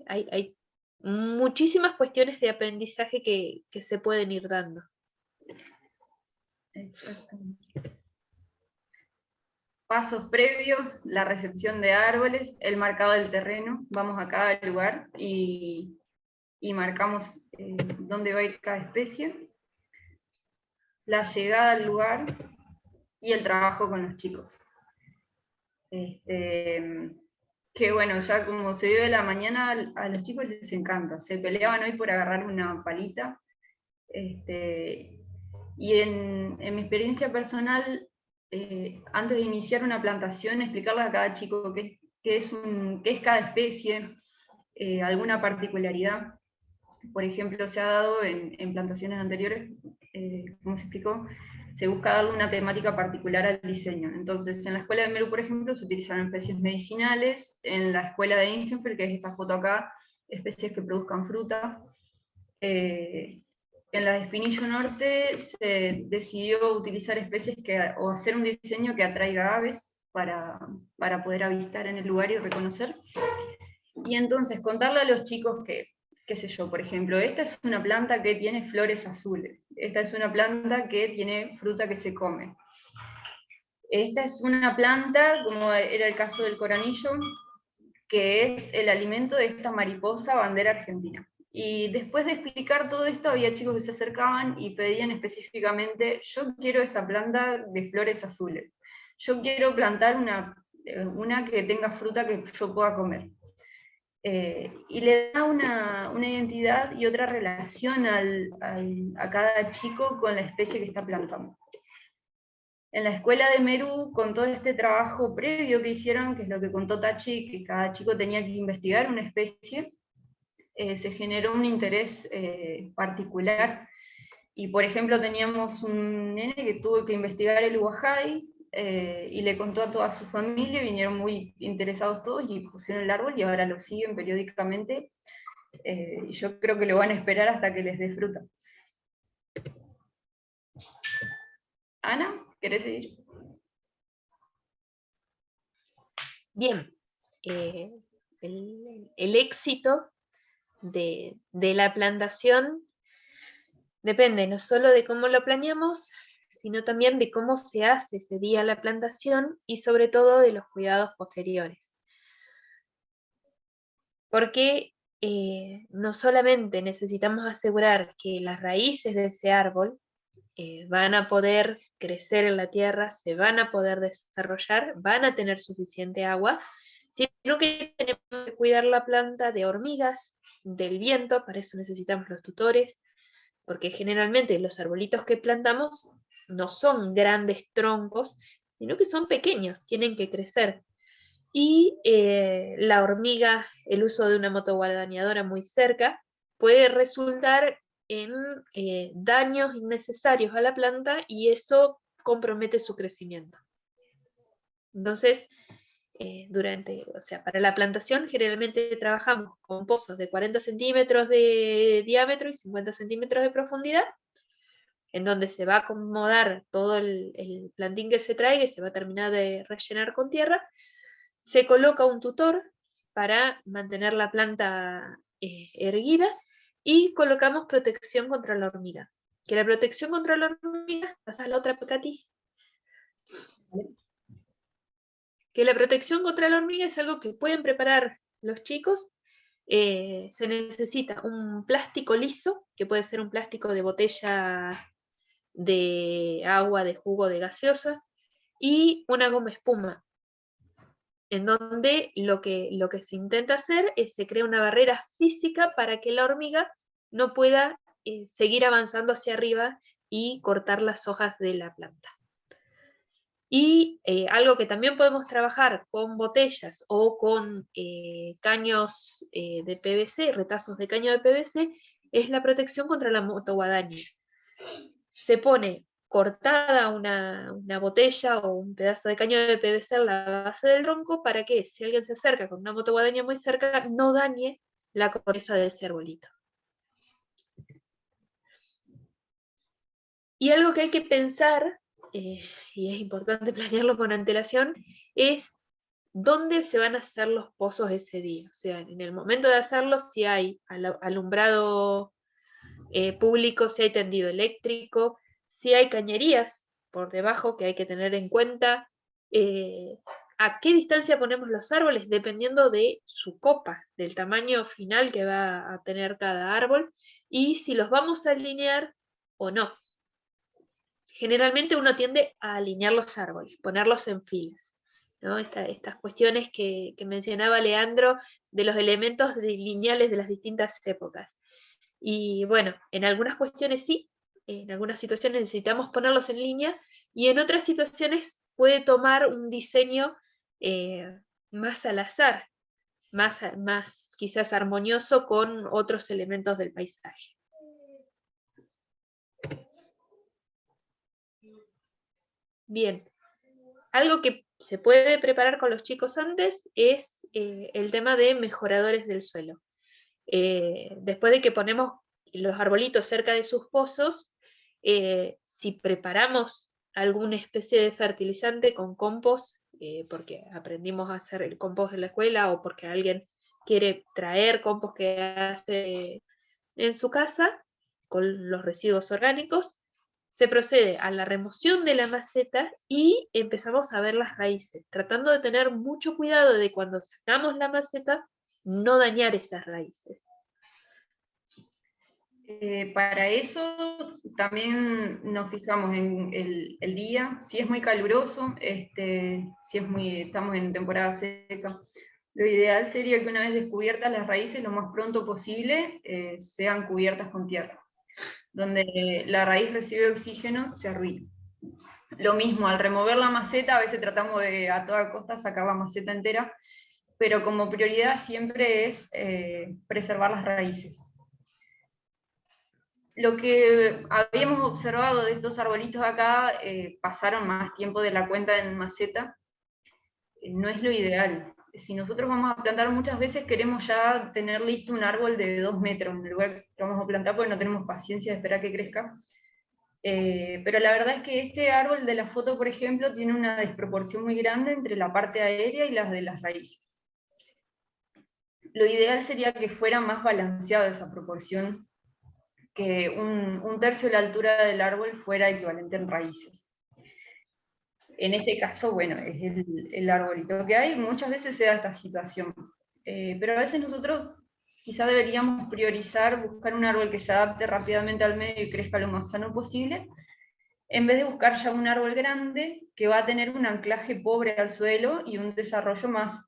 Hay muchísimas cuestiones de aprendizaje que se pueden ir dando. Exactamente. Pasos previos, la recepción de árboles, el marcado del terreno. Vamos a cada lugar y marcamos dónde va a ir cada especie. La llegada al lugar y el trabajo con los chicos. Que bueno, ya como se ve de la mañana, a los chicos les encanta. Se peleaban hoy por agarrar una palita. Y en mi experiencia personal, antes de iniciar una plantación, explicarles a cada chico qué es cada especie, alguna particularidad. Por ejemplo, se ha dado en plantaciones anteriores, como se explicó, se busca darle una temática particular al diseño. Entonces, en la escuela de Merú, por ejemplo, se utilizaron especies medicinales, en la escuela de Ingenfeld, que es esta foto acá, especies que produzcan fruta. En la de Espinillo Norte se decidió utilizar especies o hacer un diseño que atraiga aves para poder avistar en el lugar y reconocer. Y entonces contarle a los chicos que, qué sé yo, por ejemplo, esta es una planta que tiene flores azules, esta es una planta que tiene fruta que se come. Esta es una planta, como era el caso del coronillo, que es el alimento de esta mariposa bandera argentina. Y después de explicar todo esto, había chicos que se acercaban y pedían específicamente, yo quiero esa planta de flores azules, yo quiero plantar una que tenga fruta que yo pueda comer. Y le da una identidad y otra relación a cada chico con la especie que está plantando. En la escuela de Merú, con todo este trabajo previo que hicieron, que es lo que contó Tachi, que cada chico tenía que investigar una especie, se generó un interés particular. Y por ejemplo teníamos un nene que tuvo que investigar el uajai, y le contó a toda su familia, vinieron muy interesados todos y pusieron el árbol y ahora lo siguen periódicamente, y yo creo que lo van a esperar hasta que les dé fruta. Ana, ¿querés seguir? Bien, el éxito de la plantación depende no solo de cómo lo planeamos, sino también de cómo se hace ese día la plantación y sobre todo de los cuidados posteriores. Porque no solamente necesitamos asegurar que las raíces de ese árbol van a poder crecer en la tierra, se van a poder desarrollar, van a tener suficiente agua, sino que tenemos que cuidar la planta de hormigas, del viento, para eso necesitamos los tutores, porque generalmente los arbolitos que plantamos no son grandes troncos, sino que son pequeños, tienen que crecer. Y la hormiga, el uso de una motoguadañadora muy cerca, puede resultar en daños innecesarios a la planta y eso compromete su crecimiento. Entonces, para la plantación generalmente trabajamos con pozos de 40 centímetros de diámetro y 50 centímetros de profundidad, en donde se va a acomodar todo el plantín que se traiga y se va a terminar de rellenar con tierra. Se coloca un tutor para mantener la planta erguida y colocamos protección contra la hormiga. Que la protección contra la hormiga, pasa a la otra, Katy. Que la protección contra la hormiga es algo que pueden preparar los chicos. Se necesita un plástico liso, que puede ser un plástico de botella de agua, de jugo, de gaseosa, y una goma espuma, en donde lo que se intenta hacer es se crea una barrera física para que la hormiga no pueda seguir avanzando hacia arriba y cortar las hojas de la planta. Y algo que también podemos trabajar con botellas o con caños de PVC, retazos de caño de PVC, es la protección contra la motoguadaña. Se pone cortada una botella o un pedazo de caño de PVC en la base del tronco para que si alguien se acerca con una motoguadaña muy cerca no dañe la corteza de ese arbolito. Y algo que hay que pensar, y es importante planearlo con antelación, es dónde se van a hacer los pozos ese día. O sea, en el momento de hacerlo, si hay alumbrado público, si hay tendido eléctrico, si hay cañerías por debajo que hay que tener en cuenta, a qué distancia ponemos los árboles dependiendo de su copa, del tamaño final que va a tener cada árbol, y si los vamos a alinear o no. Generalmente uno tiende a alinear los árboles, ponerlos en filas, ¿no? Estas cuestiones que mencionaba Leandro de los elementos lineales de las distintas épocas. Y bueno, en algunas cuestiones sí, en algunas situaciones necesitamos ponerlos en línea, y en otras situaciones puede tomar un diseño más al azar, más quizás armonioso con otros elementos del paisaje. Bien, algo que se puede preparar con los chicos antes es el tema de mejoradores del suelo. Después de que ponemos los arbolitos cerca de sus pozos, si preparamos alguna especie de fertilizante con compost, porque aprendimos a hacer el compost en la escuela o porque alguien quiere traer compost que hace en su casa con los residuos orgánicos, se procede a la remoción de la maceta y empezamos a ver las raíces, tratando de tener mucho cuidado de cuando sacamos la maceta no dañar esas raíces. Para eso también nos fijamos en el día, si es muy caluroso, si estamos en temporada seca. Lo ideal sería que una vez descubiertas las raíces, lo más pronto posible, sean cubiertas con tierra. Donde la raíz recibe oxígeno, se arruina. Lo mismo, al remover la maceta, a veces tratamos de a toda costa sacar la maceta entera, pero como prioridad siempre es preservar las raíces. Lo que habíamos observado de estos arbolitos acá, pasaron más tiempo de la cuenta en maceta, no es lo ideal. Si nosotros vamos a plantar, muchas veces queremos ya tener listo un árbol de 2 metros en el lugar que vamos a plantar, porque no tenemos paciencia de esperar que crezca. Pero la verdad es que este árbol de la foto, por ejemplo, tiene una desproporción muy grande entre la parte aérea y las de las raíces. Lo ideal sería que fuera más balanceada esa proporción, que un tercio de la altura del árbol fuera equivalente en raíces. En este caso, bueno, es el arbolito que hay, muchas veces se da esta situación. Pero a veces nosotros quizá deberíamos priorizar buscar un árbol que se adapte rápidamente al medio y crezca lo más sano posible, en vez de buscar ya un árbol grande que va a tener un anclaje pobre al suelo y un desarrollo más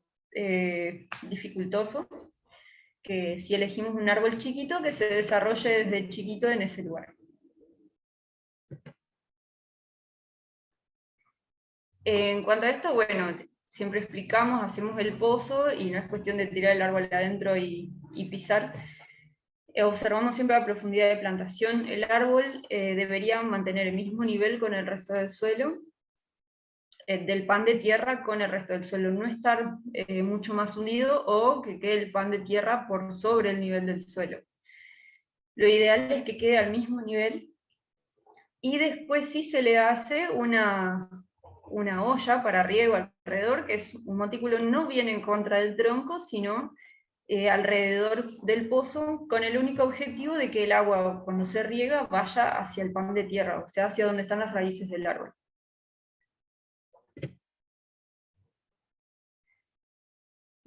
dificultoso, que si elegimos un árbol chiquito, que se desarrolle desde chiquito en ese lugar. En cuanto a esto, bueno, siempre explicamos, hacemos el pozo y no es cuestión de tirar el árbol adentro y pisar. Observamos siempre la profundidad de plantación. El árbol debería mantener el mismo nivel con el resto del suelo, del pan de tierra con el resto del suelo, no estar mucho más hundido o que quede el pan de tierra por sobre el nivel del suelo. Lo ideal es que quede al mismo nivel, y después sí se le hace una olla para riego alrededor, que es un montículo no bien en contra del tronco, sino alrededor del pozo, con el único objetivo de que el agua, cuando se riega, vaya hacia el pan de tierra, o sea, hacia donde están las raíces del árbol.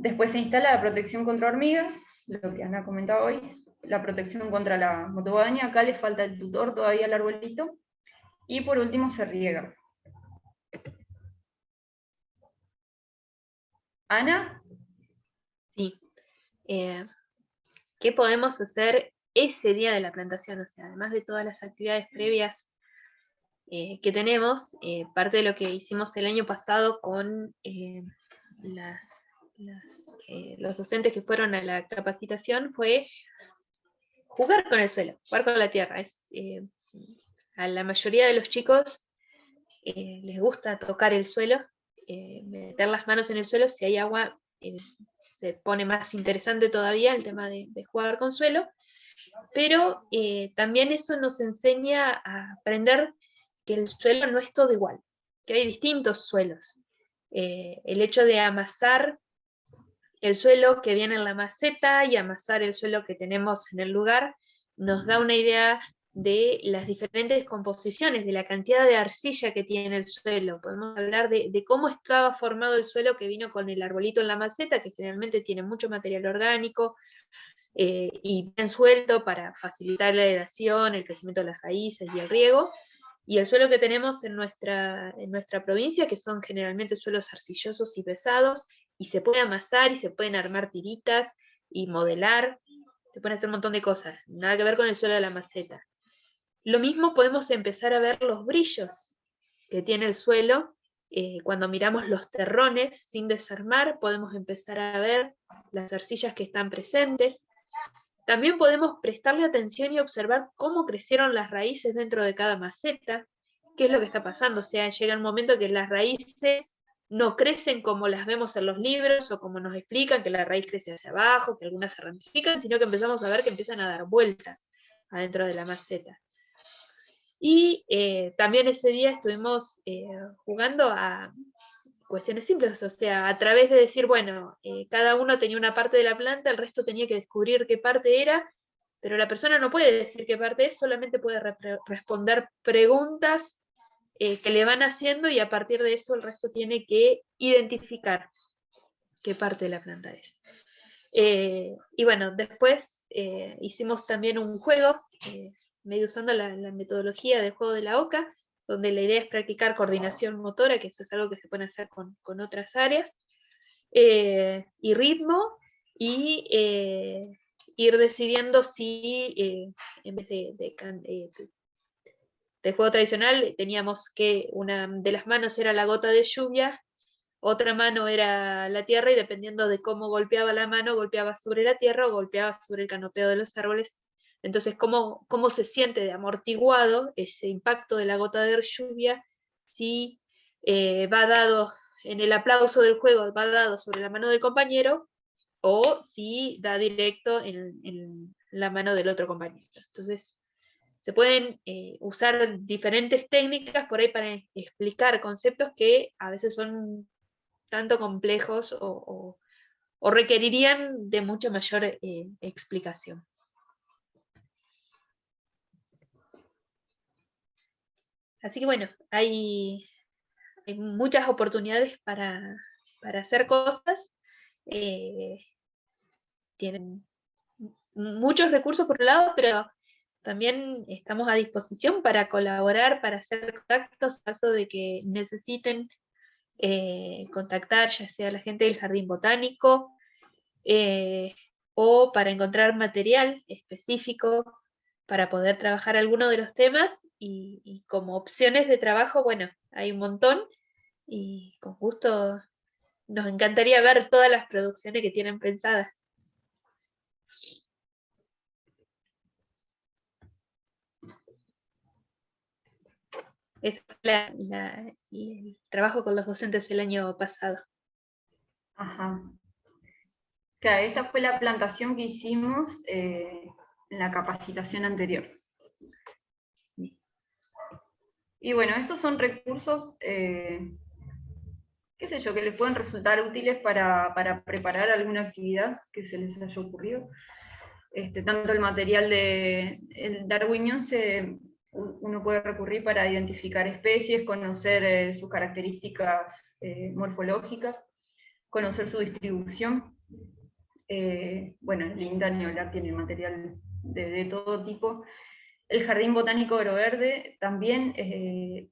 Después se instala la protección contra hormigas, lo que Ana comentaba hoy, la protección contra la motoguadaña, acá le falta el tutor todavía al arbolito, y por último se riega. Ana. Sí. ¿Qué podemos hacer ese día de la plantación? O sea, además de todas las actividades previas que tenemos, parte de lo que hicimos el año pasado con los docentes que fueron a la capacitación fue jugar con el suelo, jugar con la tierra. A la mayoría de los chicos les gusta tocar el suelo, meter las manos en el suelo. Si hay agua, se pone más interesante todavía el tema de jugar con suelo, pero también eso nos enseña a aprender que el suelo no es todo igual, que hay distintos suelos. El hecho de amasar el suelo que viene en la maceta y amasar el suelo que tenemos en el lugar nos da una idea de las diferentes composiciones, de la cantidad de arcilla que tiene el suelo. Podemos hablar de cómo estaba formado el suelo que vino con el arbolito en la maceta, que generalmente tiene mucho material orgánico y bien suelto para facilitar la aireación, el crecimiento de las raíces y el riego. Y el suelo que tenemos en nuestra provincia, que son generalmente suelos arcillosos y pesados, y se puede amasar y se pueden armar tiritas y modelar, se pueden hacer un montón de cosas, nada que ver con el suelo de la maceta. Lo mismo podemos empezar a ver los brillos que tiene el suelo. Cuando miramos los terrones sin desarmar, podemos empezar a ver las arcillas que están presentes. También podemos prestarle atención y observar cómo crecieron las raíces dentro de cada maceta, qué es lo que está pasando. O sea, llega un momento que las raíces no crecen como las vemos en los libros o como nos explican, que la raíz crece hacia abajo, que algunas se ramifican, sino que empezamos a ver que empiezan a dar vueltas adentro de la maceta. Y también ese día estuvimos jugando a cuestiones simples, o sea, a través de decir, bueno, cada uno tenía una parte de la planta, el resto tenía que descubrir qué parte era, pero la persona no puede decir qué parte es, solamente puede responder preguntas que le van haciendo, y a partir de eso el resto tiene que identificar qué parte de la planta es. Y bueno, después hicimos también un juego, medio usando la metodología del juego de la OCA, donde la idea es practicar coordinación motora, que eso es algo que se puede hacer con otras áreas, y ritmo, y ir decidiendo si en vez del juego tradicional teníamos que una de las manos era la gota de lluvia, otra mano era la tierra, y dependiendo de cómo golpeaba la mano, golpeaba sobre la tierra o golpeaba sobre el canopeo de los árboles. Entonces, ¿cómo se siente de amortiguado ese impacto de la gota de lluvia si va dado en el aplauso del juego, va dado sobre la mano del compañero, o si da directo en la mano del otro compañero? Entonces, se pueden usar diferentes técnicas por ahí para explicar conceptos que a veces son tanto complejos o requerirían de mucha mayor explicación. Así que bueno, hay muchas oportunidades para hacer cosas. Tienen muchos recursos por un lado, pero también estamos a disposición para colaborar, para hacer contactos en caso de que necesiten contactar ya sea la gente del Jardín Botánico o para encontrar material específico para poder trabajar alguno de los temas, y como opciones de trabajo, bueno, hay un montón, y con gusto nos encantaría ver todas las producciones que tienen pensadas. Este fue el trabajo con los docentes el año pasado. Ajá. Claro, esta fue la plantación que hicimos en la capacitación anterior. Y bueno, estos son recursos, qué sé yo, que les pueden resultar útiles para preparar alguna actividad que se les haya ocurrido. Tanto el material del Darwinium uno puede recurrir para identificar especies, conocer sus características morfológicas, conocer su distribución. Bueno, el INTA ni hablar, tiene material de todo tipo. El Jardín Botánico Agroverde también,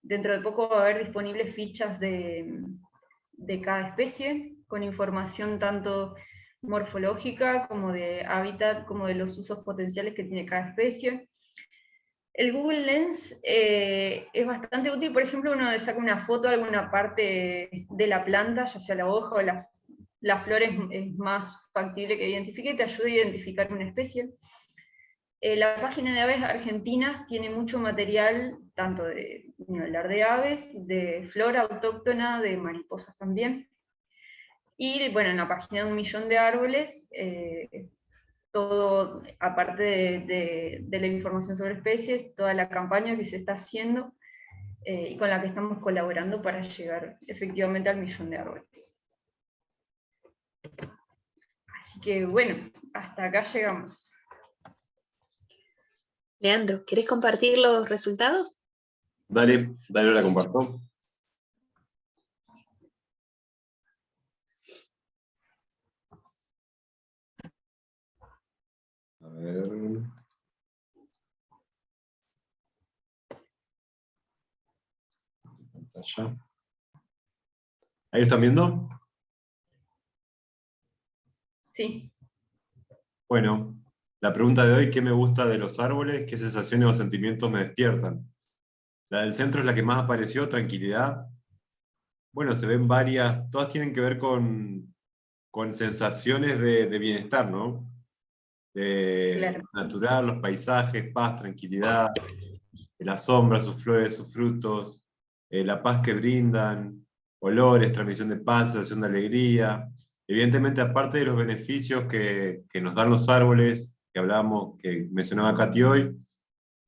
dentro de poco va a haber disponibles fichas de cada especie, con información tanto morfológica como de hábitat, como de los usos potenciales que tiene cada especie. El Google Lens es bastante útil, por ejemplo, uno saca una foto de alguna parte de la planta, ya sea la hoja o la flor es más factible que identifique, y te ayuda a identificar una especie. La página de aves argentinas tiene mucho material, tanto de hablar de aves, de flora autóctona, de mariposas también. Y bueno, en la página de 1 millón de árboles, todo, aparte de la información sobre especies, toda la campaña que se está haciendo y con la que estamos colaborando para llegar efectivamente al 1 millón de árboles. Así que bueno, hasta acá llegamos. Leandro, ¿querés compartir los resultados? Dale, la comparto. A ver. Pantalla. ¿Ahí lo están viendo? Sí. Bueno, la pregunta de hoy: ¿qué me gusta de los árboles? ¿Qué sensaciones o sentimientos me despiertan? La del centro es la que más apareció, tranquilidad. Bueno, se ven varias, todas tienen que ver con sensaciones de bienestar, ¿no? Claro. Natural, los paisajes, paz, tranquilidad, las sombras, sus flores, sus frutos, la paz que brindan, olores, transmisión de paz, sensación de alegría. Evidentemente, aparte de los beneficios que nos dan los árboles, que hablamos, que mencionaba Katy hoy,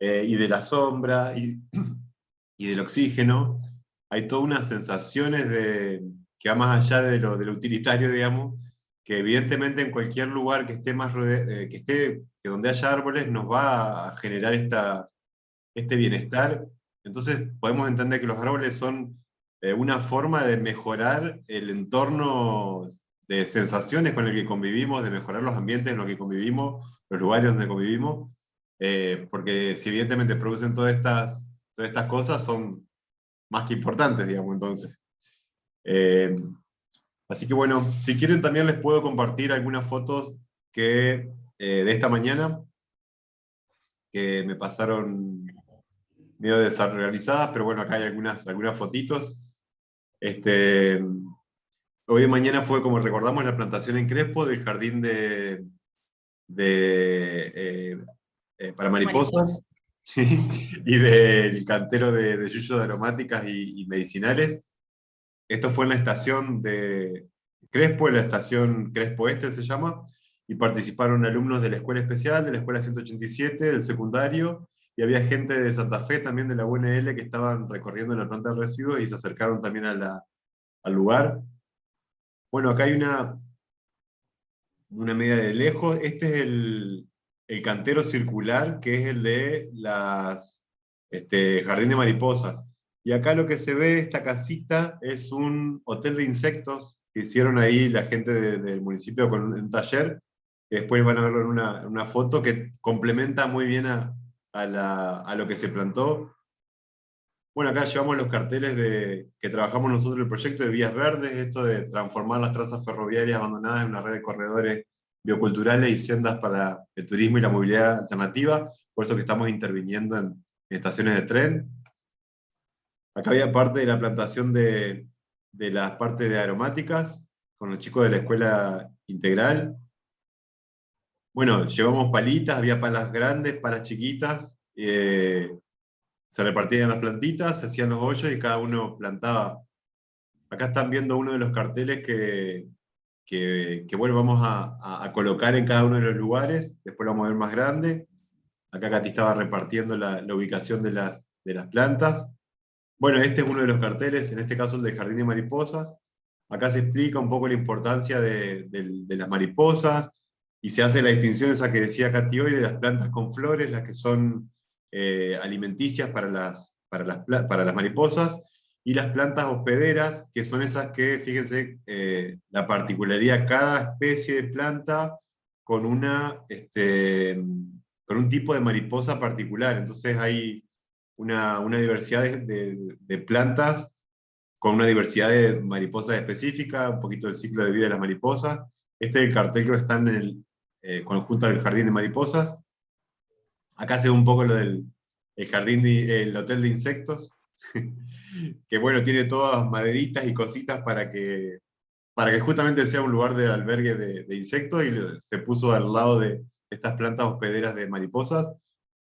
y de la sombra, y del oxígeno, hay todas unas sensaciones que va más allá de lo utilitario, digamos, que evidentemente en cualquier lugar que esté que donde haya árboles nos va a generar este bienestar. Entonces podemos entender que los árboles son una forma de mejorar el entorno de sensaciones con el que convivimos, de mejorar los ambientes en los que convivimos, los lugares donde convivimos, porque si evidentemente producen todas estas cosas, son más que importantes, digamos, entonces. Así que bueno, si quieren también les puedo compartir algunas fotos de esta mañana, que me pasaron medio desorganizadas, pero bueno, acá hay algunas fotitos. Hoy de mañana fue, como recordamos, la plantación en Crespo del jardín de para mariposas, y del cantero de yuyos de aromáticas y medicinales. Esto fue en la estación de Crespo, en la estación Crespo Este se llama, y participaron alumnos de la escuela especial, de la escuela 187, del secundario, y había gente de Santa Fe también de la UNL que estaban recorriendo la planta de residuos y se acercaron también al lugar. Bueno, acá hay una media de lejos. Este es el cantero circular, que es el de las jardín de mariposas. Y acá lo que se ve, esta casita, es un hotel de insectos que hicieron ahí la gente del municipio con un taller, que después van a verlo en una foto que complementa muy bien a lo que se plantó. Bueno, acá llevamos los carteles que trabajamos nosotros en el proyecto de Vías Verdes, esto de transformar las trazas ferroviarias abandonadas en una red de corredores bioculturales y sendas para el turismo y la movilidad alternativa, por eso que estamos interviniendo en estaciones de tren. Acá había parte de la plantación de las partes de aromáticas, con los chicos de la escuela integral. Bueno, llevamos palitas, había palas grandes, palas chiquitas, se repartían las plantitas, se hacían los hoyos y cada uno plantaba. Acá están viendo uno de los carteles que bueno, vamos a colocar en cada uno de los lugares, después lo vamos a ver más grande. Acá Katy estaba repartiendo la ubicación de las plantas. Bueno, este es uno de los carteles, en este caso el de Jardín de Mariposas. Acá se explica un poco la importancia de las mariposas, y se hace la distinción esa que decía Katy hoy, de las plantas con flores, las que son alimenticias para las mariposas, y las plantas hospederas, que son esas que, fíjense, la particularidad, cada especie de planta con con un tipo de mariposa particular. Entonces hay una diversidad de plantas con una diversidad de mariposas específica, un poquito del ciclo de vida de las mariposas. Este es el cartel que está en el conjunto del Jardín de Mariposas. Acá se ve un poco lo del el hotel de insectos, que bueno, tiene todas maderitas y cositas para que justamente sea un lugar de albergue de insectos, y se puso al lado de estas plantas hospederas de mariposas.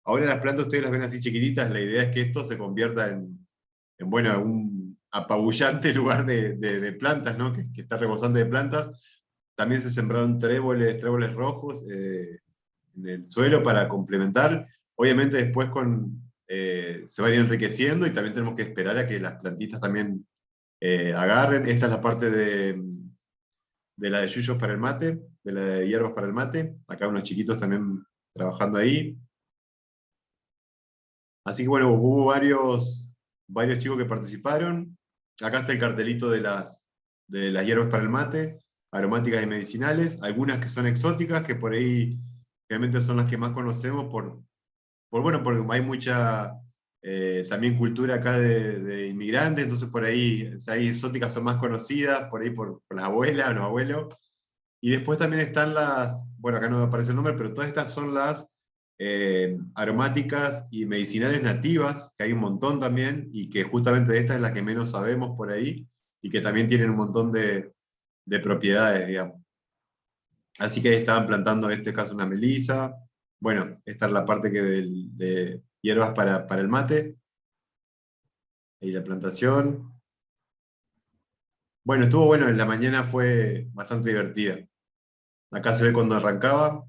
Ahora las plantas ustedes las ven así chiquititas, la idea es que esto se convierta bueno, un apabullante lugar de plantas, ¿no? Que está rebosante de plantas. También se sembraron tréboles rojos en el suelo para complementar. Obviamente después se van a ir enriqueciendo, y también tenemos que esperar a que las plantitas también agarren. Esta es la parte de la de yuyos para el mate, de la de hierbas para el mate. Acá unos chiquitos también trabajando ahí. Así que bueno, hubo varios chicos que participaron. Acá está el cartelito de las hierbas para el mate, aromáticas y medicinales, algunas que son exóticas, que por ahí realmente son las que más conocemos bueno, porque hay mucha también cultura acá de inmigrantes, entonces por ahí, o sea, hay exóticas son más conocidas, por ahí por las abuelas, los abuelos. Y después también están bueno, acá no me aparece el nombre, pero todas estas son las aromáticas y medicinales nativas, que hay un montón también, y que justamente de esta es la que menos sabemos por ahí, y que también tienen un montón de propiedades, digamos. Así que ahí estaban plantando en este caso una melisa. Bueno, esta es la parte de hierbas para el mate. Ahí la plantación. Bueno, estuvo bueno, en la mañana fue bastante divertida. Acá se ve cuando arrancaba.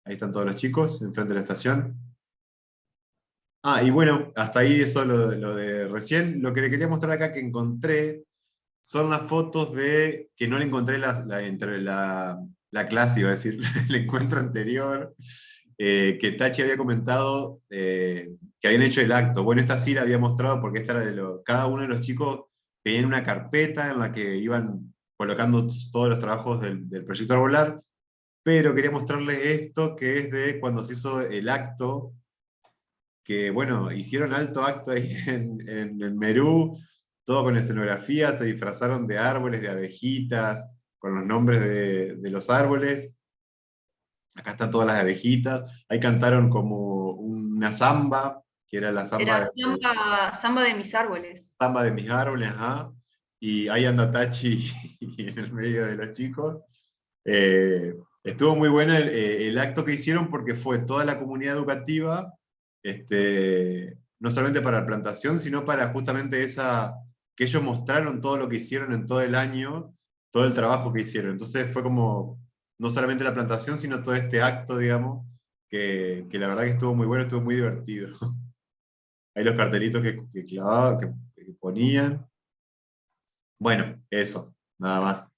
Ahí están todos los chicos, enfrente de la estación. Ah, y bueno, hasta ahí eso lo de recién. Lo que le quería mostrar acá que encontré son las fotos que no le encontré entre la clase, iba a decir, el encuentro anterior, que Tachi había comentado que habían hecho el acto. Bueno, esta sí la había mostrado porque esta era cada uno de los chicos tenía una carpeta en la que iban colocando todos los trabajos del proyecto Arbolar, pero quería mostrarles esto que es de cuando se hizo el acto, que bueno, hicieron alto acto ahí en Merú, todo con escenografía, se disfrazaron de árboles, de abejitas, con los nombres de los árboles. Acá están todas las abejitas. Ahí cantaron como una samba, que era la Era samba de mis árboles. samba de mis árboles, ajá. Y ahí anda Tachi en el medio de los chicos. Estuvo muy bueno el acto que hicieron porque fue toda la comunidad educativa, no solamente para la plantación, sino para justamente que ellos mostraron todo lo que hicieron en todo el año, todo el trabajo que hicieron. Entonces fue como, no solamente la plantación, sino todo este acto, digamos, que la verdad que estuvo muy bueno, estuvo muy divertido. Ahí los cartelitos que clavaban, que ponían. Bueno, eso, nada más.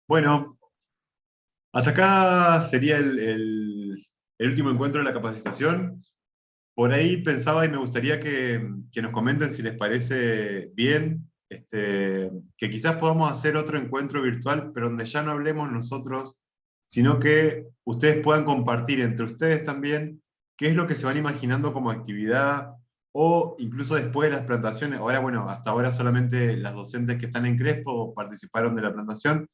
Bueno, hasta acá sería el último encuentro de la capacitación. Por ahí pensaba y me gustaría que nos comenten si les parece bien, que quizás podamos hacer otro encuentro virtual, pero donde ya no hablemos nosotros, sino que ustedes puedan compartir entre ustedes también qué es lo que se van imaginando como actividad, o incluso después de las plantaciones. Ahora, bueno, hasta ahora solamente las docentes que están en Crespo participaron de la plantación,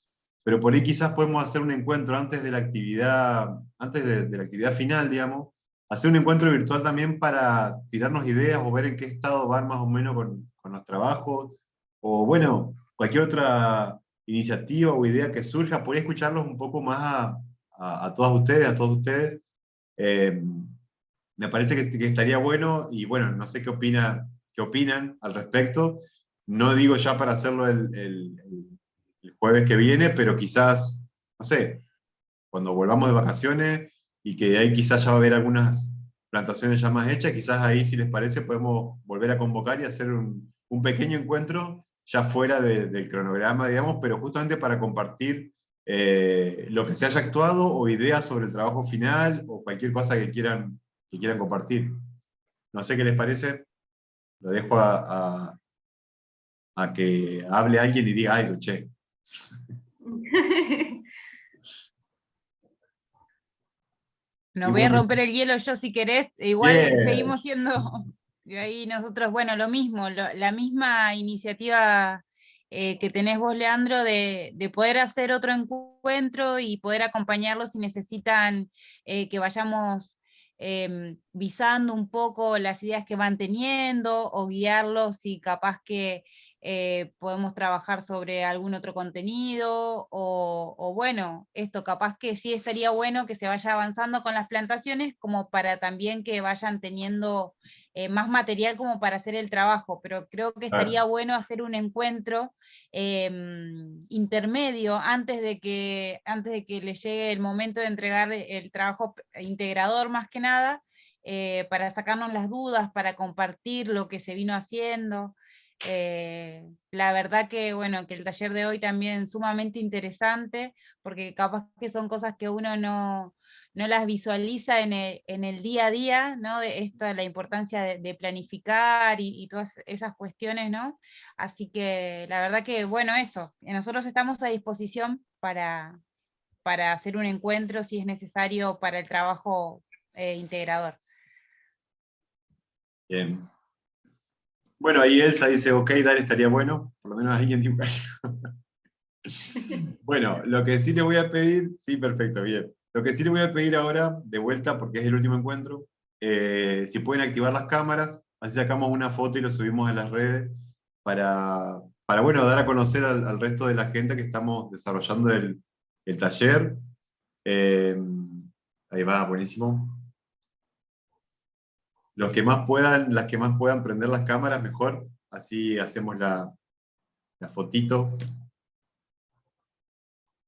pero por ahí quizás podemos hacer un encuentro antes de la actividad, antes de la actividad final, digamos, hacer un encuentro virtual también para tirarnos ideas o ver en qué estado van más o menos con los trabajos, o bueno, cualquier otra iniciativa o idea que surja, podría escucharlos un poco más a todas ustedes, a todos ustedes. Eh, Me parece que estaría bueno, y bueno, no sé qué opinan al respecto. No digo ya para hacerlo el jueves que viene, pero quizás, no sé, cuando volvamos de vacaciones y que ahí quizás ya va a haber algunas plantaciones ya más hechas, quizás ahí, si les parece, podemos volver a convocar y hacer un pequeño encuentro ya fuera del cronograma, digamos, pero justamente para compartir lo que se haya actuado o ideas sobre el trabajo final o cualquier cosa que quieran compartir. No sé qué les parece, lo dejo a que hable alguien y diga algo, che. No voy a romper el hielo yo si querés, igual Bien. seguimos siendo, y ahí nosotros, bueno, lo mismo, la misma iniciativa que tenés vos, Leandro, de poder hacer otro encuentro y poder acompañarlos si necesitan que vayamos visando un poco las ideas que van teniendo o guiarlos si capaz que podemos trabajar sobre algún otro contenido, o bueno, esto capaz que sí estaría bueno que se vaya avanzando con las plantaciones como para también que vayan teniendo más material como para hacer el trabajo, pero creo que estaría bueno hacer un encuentro intermedio antes de que les llegue el momento de entregar el trabajo integrador más que nada, para sacarnos las dudas, para compartir lo que se vino haciendo. La verdad que, bueno, que el taller de hoy también es sumamente interesante, porque capaz que son cosas que uno no las visualiza en el día a día, ¿no? De esta, la importancia de planificar y todas esas cuestiones, ¿no? Así que la verdad que, bueno, eso, nosotros estamos a disposición para hacer un encuentro si es necesario para el trabajo integrador. Bien. Bueno, ahí Elsa dice, ok, dale, estaría bueno, por lo menos alguien dijo algo. Bueno, lo que sí le voy a pedir, sí, perfecto, bien. Lo que sí le voy a pedir ahora, de vuelta, porque es el último encuentro, si pueden activar las cámaras, así sacamos una foto y lo subimos a las redes para bueno, dar a conocer al resto de la gente que estamos desarrollando el taller. Eh, Ahí va, buenísimo. Los que más puedan, las que más puedan prender las cámaras, mejor. Así hacemos la fotito.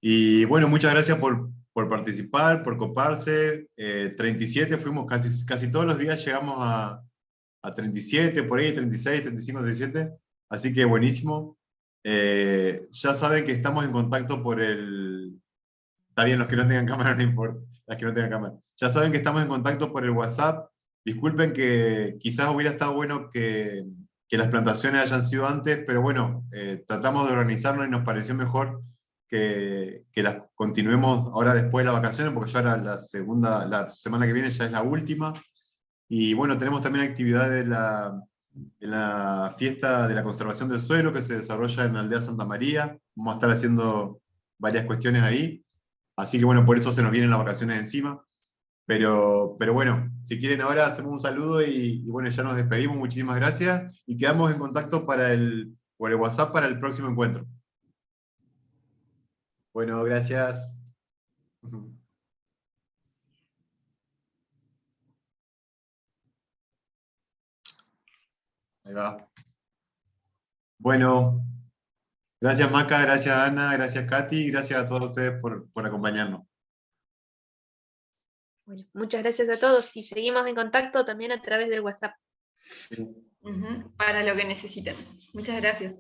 Y bueno, muchas gracias por participar, por coparse. 37 fuimos casi todos los días, llegamos a 37, por ahí 36, 35, 37. Así que buenísimo. Ya saben que estamos en contacto por el... Está bien, los que no tengan cámara no importa, las que no tengan cámara. Ya saben que estamos en contacto por el WhatsApp. Disculpen que quizás hubiera estado bueno que las plantaciones hayan sido antes, pero bueno, tratamos de organizarnos y nos pareció mejor que las continuemos ahora después de las vacaciones, porque ya ahora la semana que viene ya es la última. Y bueno, tenemos también actividades en la fiesta de la conservación del suelo que se desarrolla en la aldea Santa María. Vamos a estar haciendo varias cuestiones ahí. Así que bueno, por eso se nos vienen las vacaciones encima. Pero bueno, si quieren ahora hacemos un saludo y bueno, ya nos despedimos. Muchísimas gracias y quedamos en contacto por el WhatsApp para el próximo encuentro. Bueno, gracias. Ahí va. Bueno, gracias Maca, gracias Ana, gracias Katy, y gracias a todos ustedes por acompañarnos. Bueno, muchas gracias a todos y seguimos en contacto también a través del WhatsApp. Para lo que necesiten. Muchas gracias.